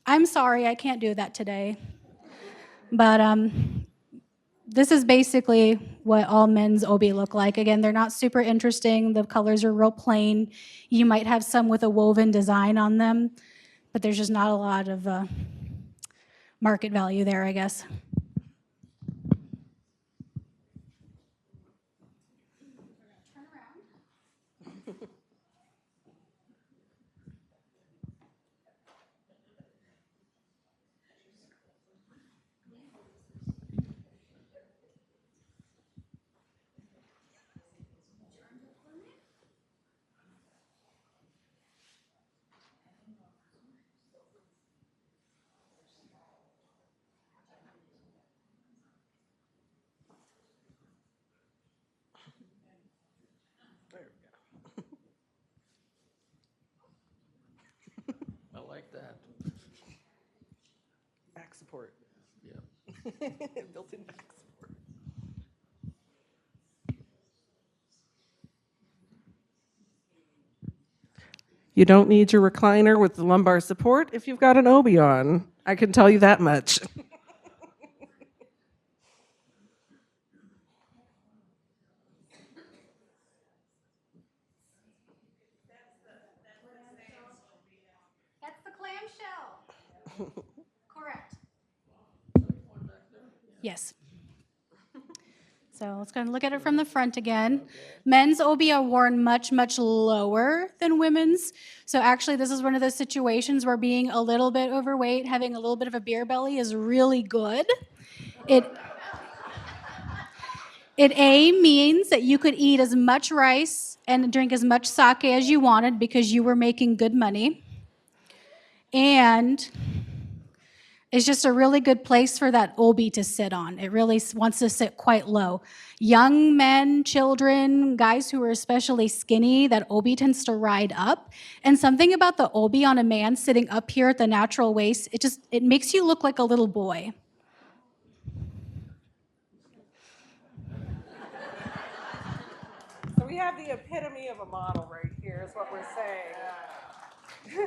I'm sorry, I can't do that today. But this is basically what all men's obi look like. Again, they're not super interesting. The colors are real plain. You might have some with a woven design on them, but there's just not a lot of market value there, I guess. I like that. Back support. Yeah. Built-in back support. You don't need your recliner with the lumbar support if you've got an obi on. I can tell you that much. That's the clamshell. Correct. Yes. So let's go and look at it from the front again. Men's obi are worn much, much lower than women's. So actually, this is one of those situations where being a little bit overweight, having a little bit of a beer belly is really good. It means that you could eat as much rice and drink as much sake as you wanted because you were making good money. And it's just a really good place for that obi to sit on. It really wants to sit quite low. Young men, children, guys who are especially skinny, that obi tends to ride up. And something about the obi on a man sitting up here at the natural waist, it makes you look like a little boy. So we have the epitome of a model right here, is what we're saying. I've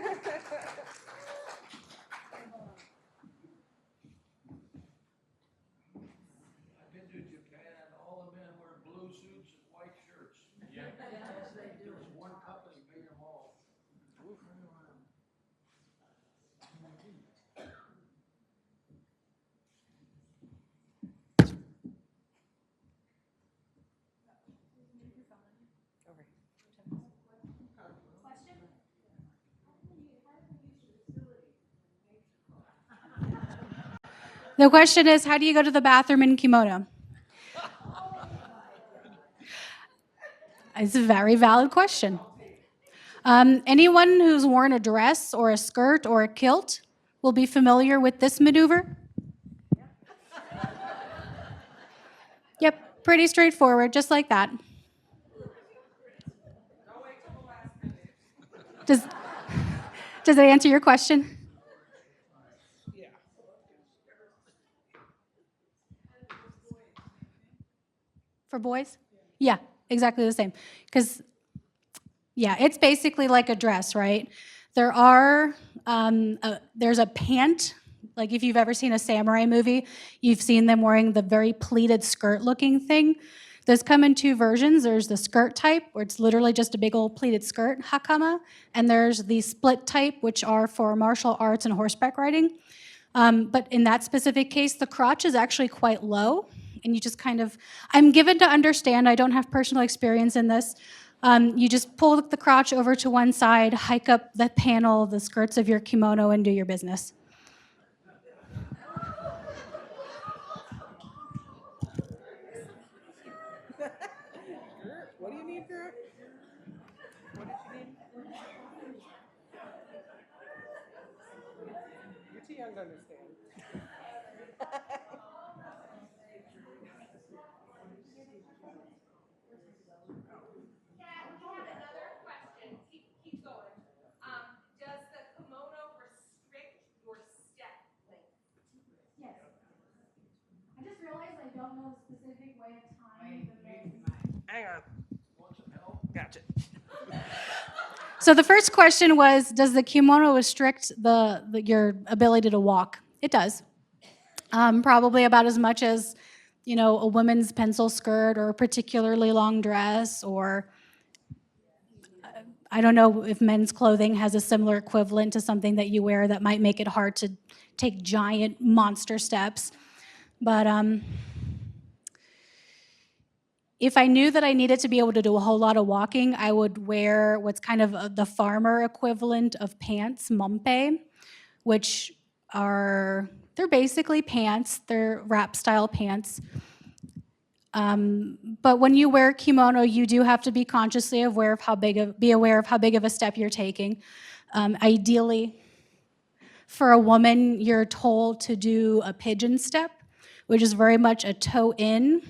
been to Japan, and all the men wear blue suits and white shirts. Yeah. There's one company made them all. The question is, how do you go to the bathroom in kimono? It's a very valid question. Anyone who's worn a dress or a skirt or a kilt will be familiar with this maneuver. Yep, pretty straightforward, just like that. Does it answer your question? Yeah. For boys? Yeah, exactly the same. Because, yeah, it's basically like a dress, right? There's a pant. Like if you've ever seen a samurai movie, you've seen them wearing the very pleated skirt-looking thing. Those come in two versions. There's the skirt type, where it's literally just a big old pleated skirt, hakama, and there's the split type, which are for martial arts and horseback riding. But in that specific case, the crotch is actually quite low, and you just kind of, I'm given to understand, I don't have personal experience in this, you just pull the crotch over to one side, hike up the panel, the skirts of your kimono, and do your business. What do you need, girl? too young to understand. Another question. Keep going. Does the kimono restrict your step length? Yes. I just realized I don't know the specific way of tying the men. Hang on. Gotcha. So the first question was, does the kimono restrict your ability to walk? It does. Probably about as much as, a woman's pencil skirt or a particularly long dress, or I don't know if men's clothing has a similar equivalent to something that you wear that might make it hard to take giant monster steps. But if I knew that I needed to be able to do a whole lot of walking, I would wear what's kind of the farmer equivalent of pants, mompe, which they're basically pants. They're wrap style pants. But when you wear kimono, you do have to be consciously aware of how big of a step you're taking. Ideally, for a woman, you're told to do a pigeon step, which is very much a toe-in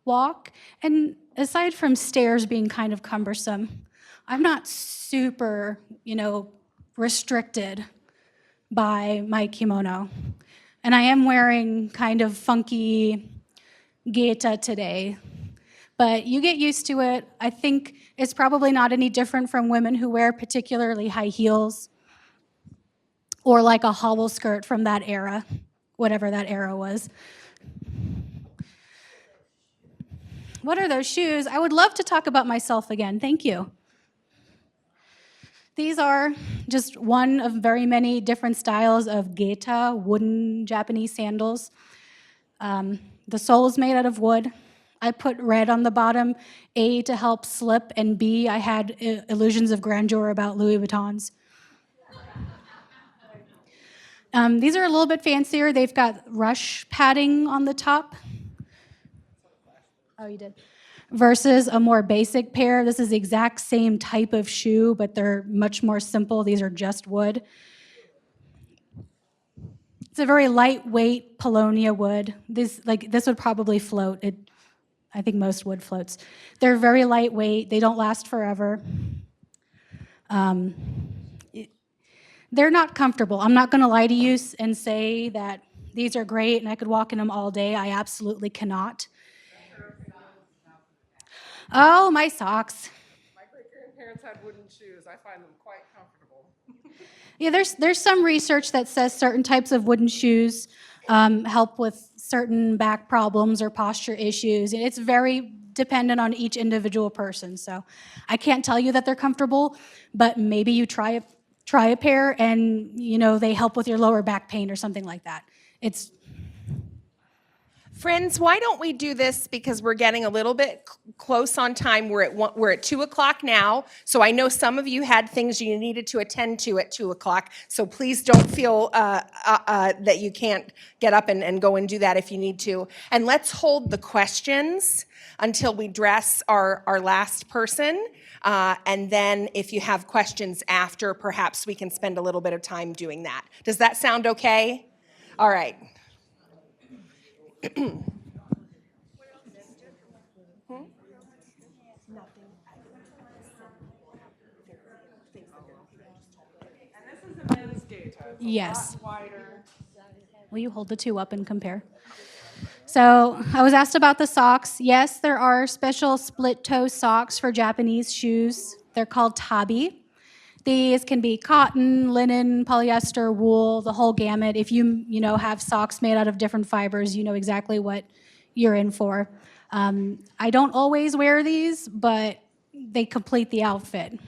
walk. And aside from stairs being kind of cumbersome, I'm not super, restricted by my kimono. And I am wearing kind of funky geita today, but you get used to it. I think it's probably not any different from women who wear particularly high heels or like a hollow skirt from that era, whatever that era was. What are those shoes? I would love to talk about myself again. Thank you. These are just one of very many different styles of geita, wooden Japanese sandals. The sole is made out of wood. I put red on the bottom, A, to help slip, and B, I had illusions of grandeur about Louis Vuittons. These are a little bit fancier. They've got rush padding on the top. Oh, you did. Versus a more basic pair. This is the exact same type of shoe, but they're much more simple. These are just wood. It's a very lightweight Polonia wood. This would probably float. I think most wood floats. They're very lightweight. They don't last forever. They're not comfortable. I'm not going to lie to you and say that these are great and I could walk in them all day. I absolutely cannot. Oh, my socks. My great-grandparents had wooden shoes. I find them quite comfortable. Yeah, there's some research that says certain types of wooden shoes help with certain back problems or posture issues. And it's very dependent on each individual person. So I can't tell you that they're comfortable, but maybe you try a pair and they help with your lower back pain or something like that. Friends, why don't we do this, because we're getting a little bit close on time. We're at 2 o'clock now, so I know some of you had things you needed to attend to at 2 o'clock, so please don't feel that you can't get up and go and do that if you need to. And let's hold the questions until we dress our last person, and then if you have questions after, perhaps we can spend a little bit of time doing that. Does that sound okay? All right. Yes. Will you hold the two up and compare? So I was asked about the socks. Yes, there are special split-toe socks for Japanese shoes. They're called tabi. These can be cotton, linen, polyester, wool, the whole gamut. If you have socks made out of different fibers, you know exactly what you're in for. I don't always wear these, but they complete the outfit.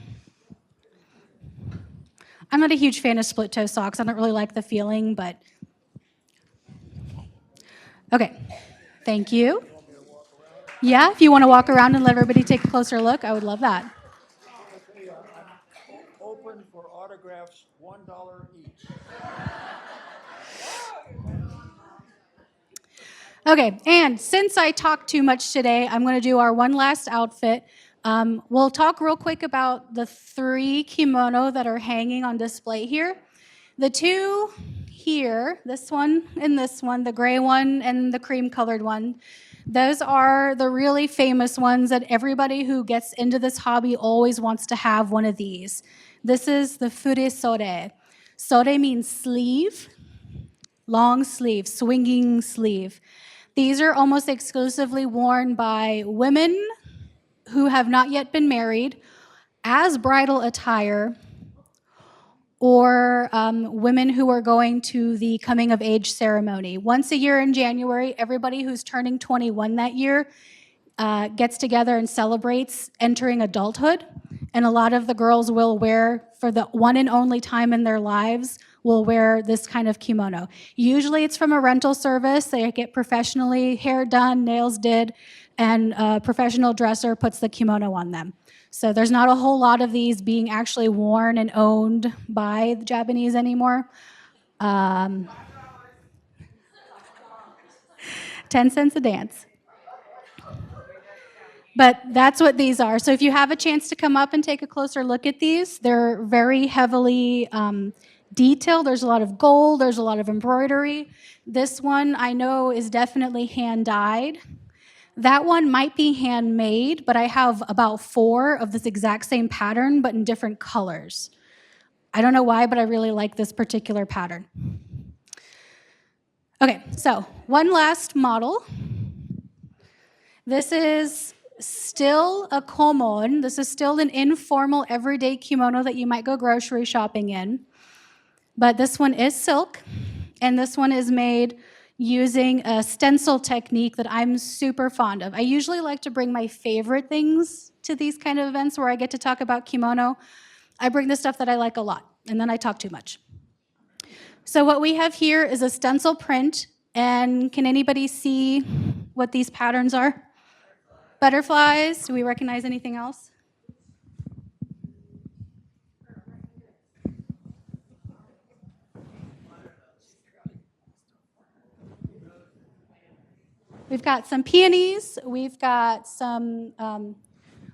I'm not a huge fan of split-toe socks. I don't really like the feeling, but okay. Thank you. Yeah, if you want to walk around and let everybody take a closer look, I would love that. Open for autographs, $1 each. Okay, and since I talked too much today, I'm going to do our one last outfit. We'll talk real quick about the 3 kimono that are hanging on display here. The 2 here, this one and this one, the gray one and the cream colored one, those are the really famous ones that everybody who gets into this hobby always wants to have one of these. This is the fure sore. Sore means sleeve, long sleeve, swinging sleeve. These are almost exclusively worn by women who have not yet been married as bridal attire, or women who are going to the coming of age ceremony. Once a year in January, everybody who's turning 21 that year gets together and celebrates entering adulthood. And a lot of the girls will wear, for the one and only time in their lives, will wear this kind of kimono. Usually it's from a rental service. They get professionally hair done, nails did, and a professional dresser puts the kimono on them. So there's not a whole lot of these being actually worn and owned by the Japanese anymore. 10 cents a dance. But that's what these are. So if you have a chance to come up and take a closer look at these, they're very heavily detailed. There's a lot of gold. There's a lot of embroidery. This one I know is definitely hand-dyed. That one might be handmade, but I have about 4 of this exact same pattern, but in different colors. I don't know why, but I really like this particular pattern. Okay, so one last model. This is still a komon. This is still an informal, everyday kimono that you might go grocery shopping in. But this one is silk, and this one is made using a stencil technique that I'm super fond of. I usually like to bring my favorite things to these kind of events where I get to talk about kimono. I bring the stuff that I like a lot, and then I talk too much. So what we have here is a stencil print, and can anybody see what these patterns are? Butterflies. Do we recognize anything else? We've got some peonies. We've got some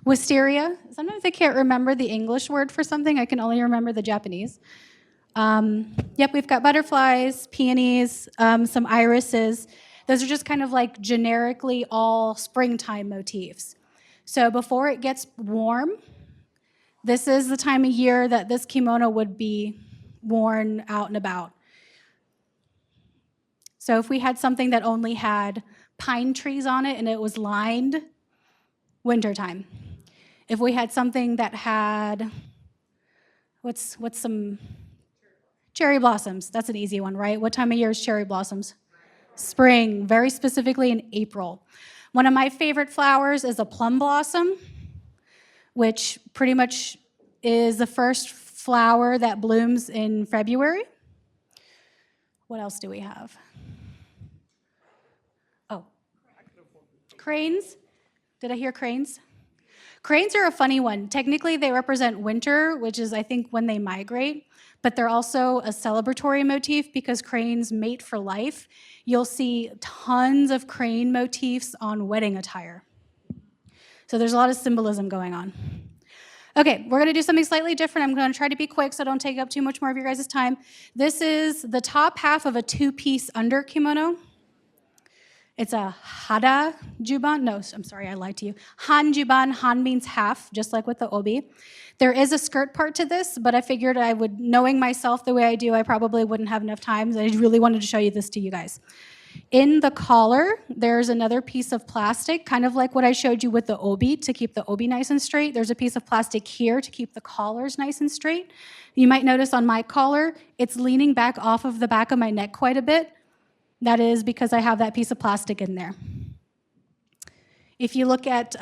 wisteria. Sometimes I can't remember the English word for something. I can only remember the Japanese. Yep, we've got butterflies, peonies, some irises. Those are just kind of like generically all springtime motifs. So before it gets warm, this is the time of year that this kimono would be worn out and about. So if we had something that only had pine trees on it and it was lined, wintertime. If we had something that had, what's some cherry blossoms? That's an easy one, right? What time of year is cherry blossoms? Spring, very specifically in April. One of my favorite flowers is a plum blossom, which pretty much is the first flower that blooms in February. What else do we have? Oh, cranes. Did I hear cranes? Cranes are a funny one. Technically, they represent winter, which is, I think, when they migrate, but they're also a celebratory motif because cranes mate for life. You'll see tons of crane motifs on wedding attire. So there's a lot of symbolism going on. Okay, we're gonna do something slightly different. I'm gonna try to be quick so I don't take up too much more of your guys' time. This is the top half of a 2-piece under kimono. It's a hara juban. No, I'm sorry, I lied to you. Han juban. Han means half, just like with the obi. There is a skirt part to this, but I figured I would, knowing myself the way I do, I probably wouldn't have enough time. I really wanted to show you this to you guys. In the collar, there's another piece of plastic, kind of like what I showed you with the obi, to keep the obi nice and straight. There's a piece of plastic here to keep the collars nice and straight. You might notice on my collar, it's leaning back off of the back of my neck quite a bit. That is because I have that piece of plastic in there. If you look at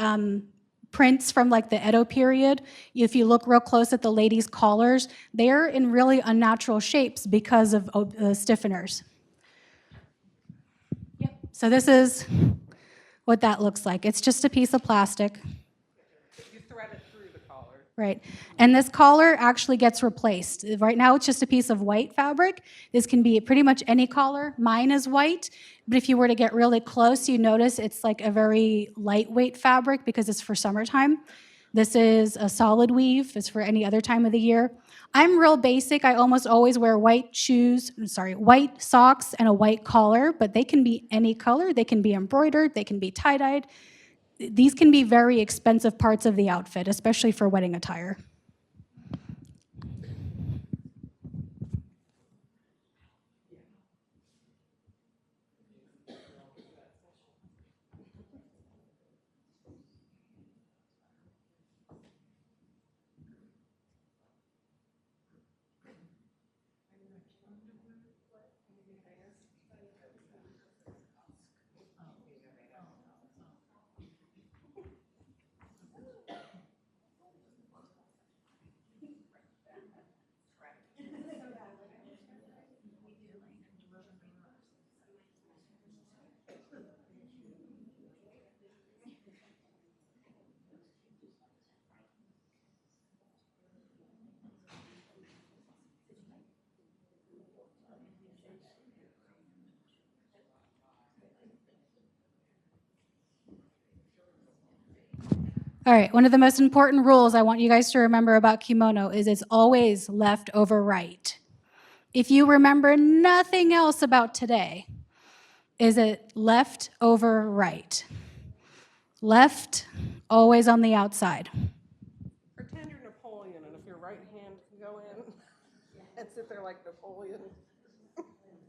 prints from like the Edo period, if you look real close at the ladies' collars, they're in really unnatural shapes because of stiffeners. Yep. So this is what that looks like. It's just a piece of plastic. You thread it through the collar. Right. And this collar actually gets replaced. Right now it's just a piece of white fabric. This can be pretty much any collar. Mine is white, but if you were to get really close, you notice it's like a very lightweight fabric because it's for summertime. This is a solid weave. It's for any other time of the year. I'm real basic. I almost always wear white socks and a white collar, but they can be any color. They can be embroidered, they can be tie-dyed. These can be very expensive parts of the outfit, especially for wedding attire. All right, one of the most important rules I want you guys to remember about kimono is it's always left over right. If you remember nothing else about today, is it left over right? Left, always on the outside. Pretend you're Napoleon, and if your right hand can go in and sit there like Napoleon,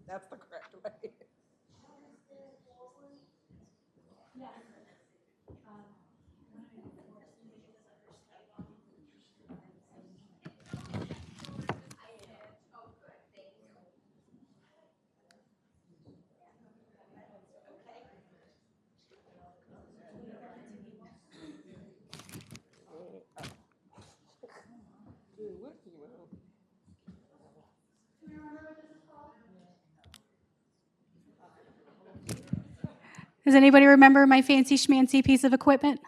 that's the correct way. Does anybody remember my fancy schmancy piece of equipment?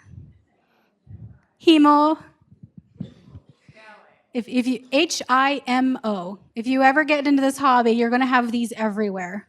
Himo. If you HIMO. If you ever get into this hobby, you're going to have these everywhere.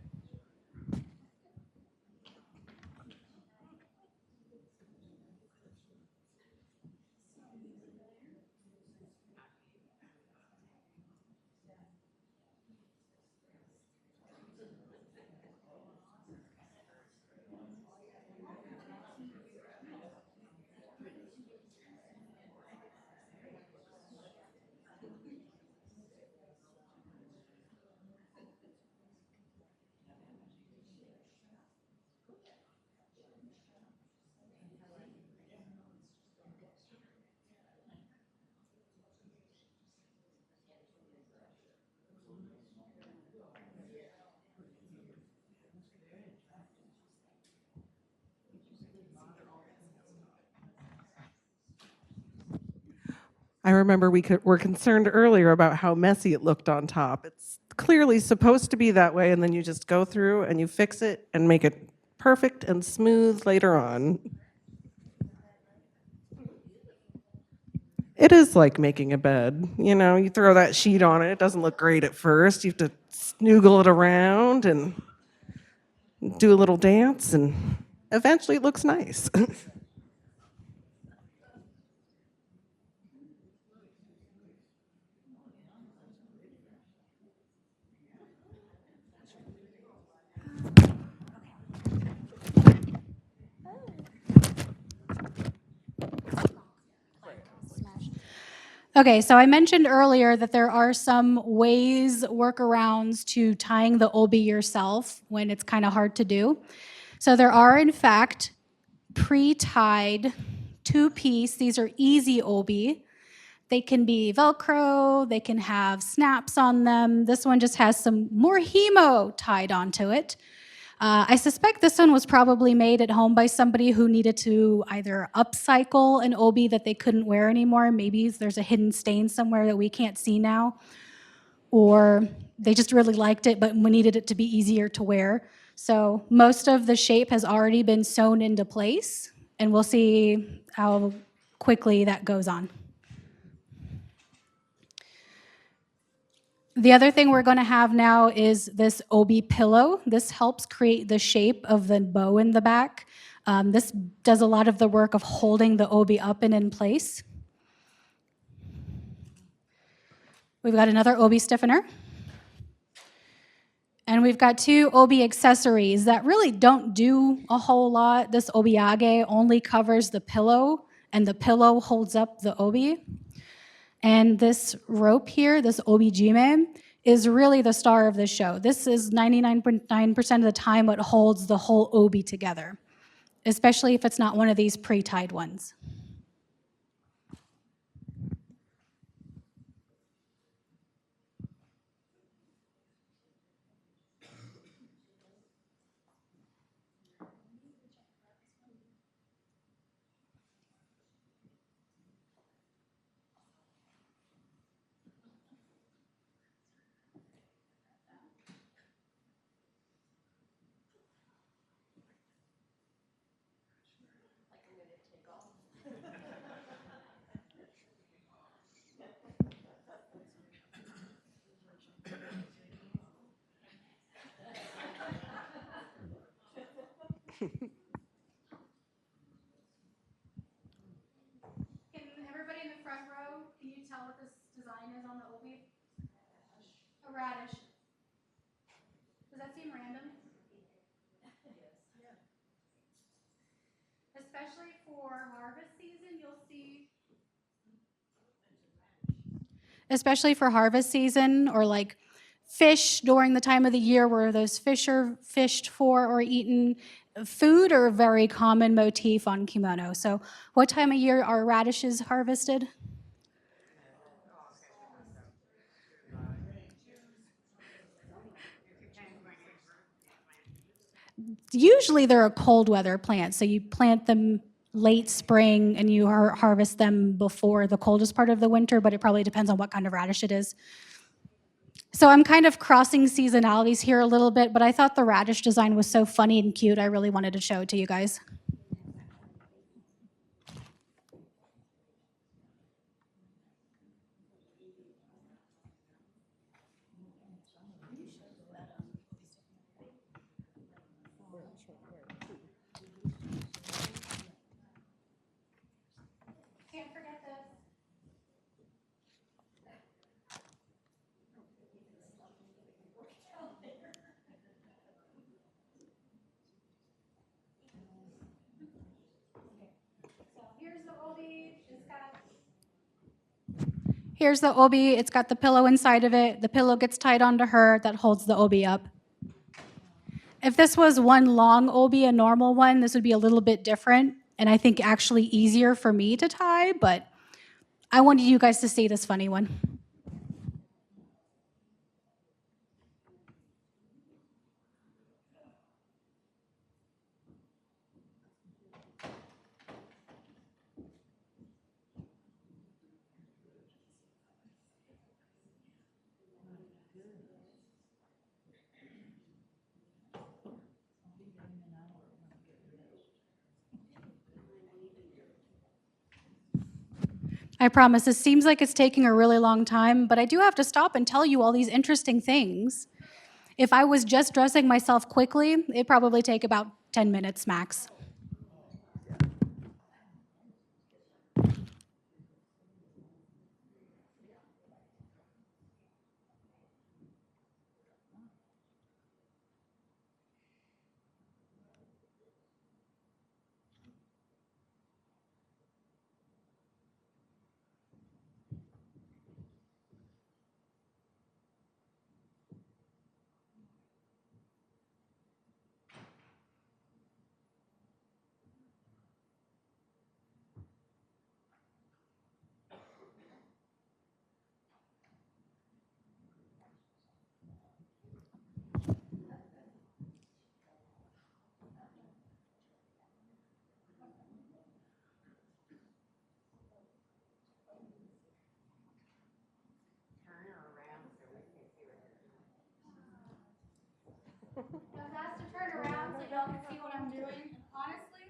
I remember were concerned earlier about how messy it looked on top. It's clearly supposed to be that way, and then you just go through and you fix it and make it perfect and smooth later on. It is like making a bed. You know, you throw that sheet on it, it doesn't look great at first. You have to snoogle it around and do a little dance, and eventually it looks nice. Okay, so I mentioned earlier that there are some ways, workarounds to tying the obi yourself when it's kind of hard to do. So there are, in fact, pre-tied two-piece. These are easy obi. They can be Velcro, they can have snaps on them. This one just has some more hemo tied onto it. I suspect this one was probably made at home by somebody who needed to either upcycle an obi that they couldn't wear anymore. Maybe there's a hidden stain somewhere that we can't see now. Or they just really liked it, but we needed it to be easier to wear. So most of the shape has already been sewn into place, and we'll see how quickly that goes on. The other thing we're going to have now is this obi pillow. This helps create the shape of the bow in the back. This does a lot of the work of holding the obi up and in place. We've got another obi stiffener. And we've got two obi accessories that really don't do a whole lot. This obiage only covers the pillow, and the pillow holds up the obi. And this rope here, this obi-jime, is really the star of the show. This is 99.9% of the time what holds the whole obi together, especially if it's not one of these pre-tied ones. Can everybody in the front row, can you tell what this design is on the obi? A radish. Does that seem random? Especially for harvest season, you'll see. Especially for harvest season or like fish during the time of the year where those fish are fished for or eaten. Food are a very common motif on kimono. So, what time of year are radishes harvested? Usually they're a cold weather plant, so you plant them late spring and you harvest them before the coldest part of the winter, but it probably depends on what kind of radish it is. So I'm kind of crossing seasonalities here a little bit, but I thought the radish design was so funny and cute, I really wanted to show it to you guys. Can't forget this. Here's the obi. It's got the pillow inside of it. The pillow gets tied onto her. That holds the obi up. If this was one long obi, a normal one, this would be a little bit different, and I think actually easier for me to tie, but I wanted you guys to see this funny one. I promise, this seems like it's taking a really long time, but I do have to stop and tell you all these interesting things. If I was just dressing myself quickly, it'd probably take about 10 minutes max. I was asked to turn around so y'all can see what I'm doing. Honestly,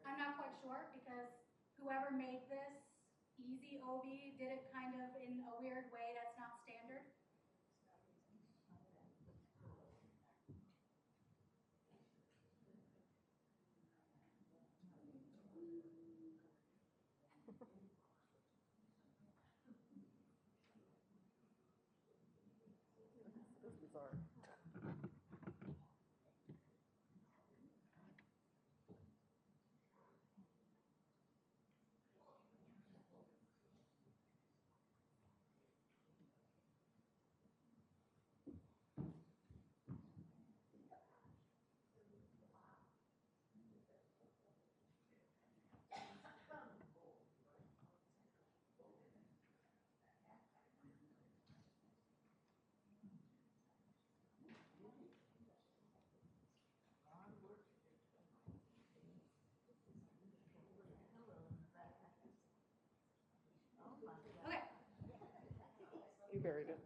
I'm not quite sure because whoever made this easy obi did it kind of in a weird way that's not standard. You buried it.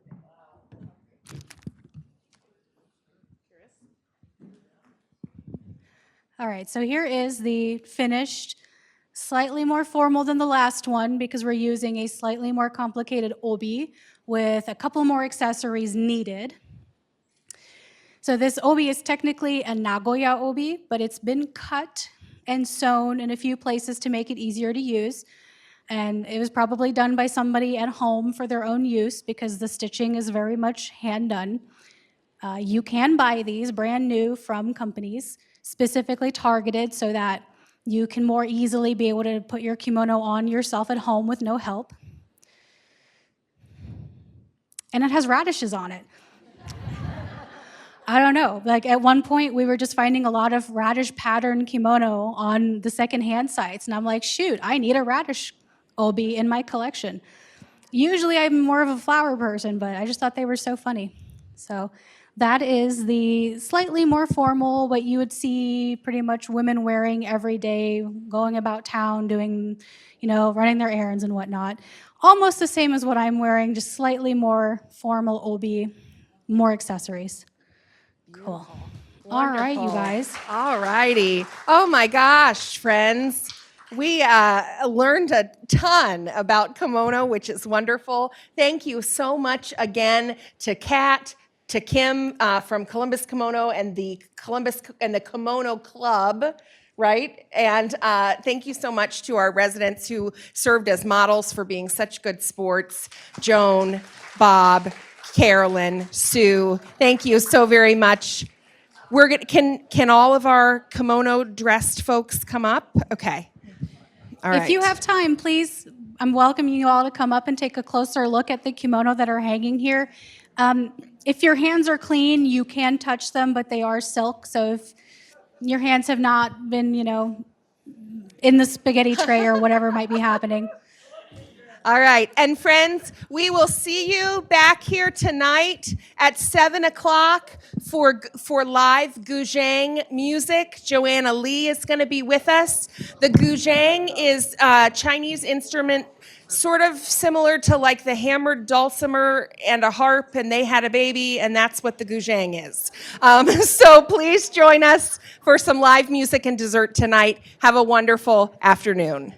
All right, so here is the finished, slightly more formal than the last one because we're using a slightly more complicated obi with a couple more accessories needed. So this obi is technically a Nagoya obi, but it's been cut and sewn in a few places to make it easier to use. And it was probably done by somebody at home for their own use because the stitching is very much hand done. You can buy these brand new from companies, specifically targeted so that you can more easily be able to put your kimono on yourself at home with no help. And it has radishes on it. I don't know, like at one point we were just finding a lot of radish pattern kimono on the secondhand sites, and I'm like, shoot, I need a radish obi in my collection. Usually I'm more of a flower person, but I just thought they were so funny. So that is the slightly more formal, what you would see pretty much women wearing every day, going about town, doing, running their errands and whatnot. Almost the same as what I'm wearing, just slightly more formal obi, more accessories. Cool. All right, you guys. All righty. Oh my gosh, friends. We learned a ton about kimono, which is wonderful. Thank you so much again to Kat, to Kim from Columbus Kimono and the Kimono Club, right? And thank you so much to our residents who served as models for being such good sports. Joan, Bob, Carolyn, Sue, thank you so very much. Can all of our kimono dressed folks come up? Okay. All right. If you have time, please, I'm welcoming you all to come up and take a closer look at the kimono that are hanging here. If your hands are clean, you can touch them, but they are silk. So if your hands have not been, in the spaghetti tray or whatever might be happening. All right. And friends, we will see you back here tonight at 7 o'clock for live guzheng music. Joanna Lee is going to be with us. The guzheng is a Chinese instrument sort of similar to like the hammered dulcimer and a harp, and they had a baby, and that's what the guzheng is. So please join us for some live music and dessert tonight. Have a wonderful afternoon.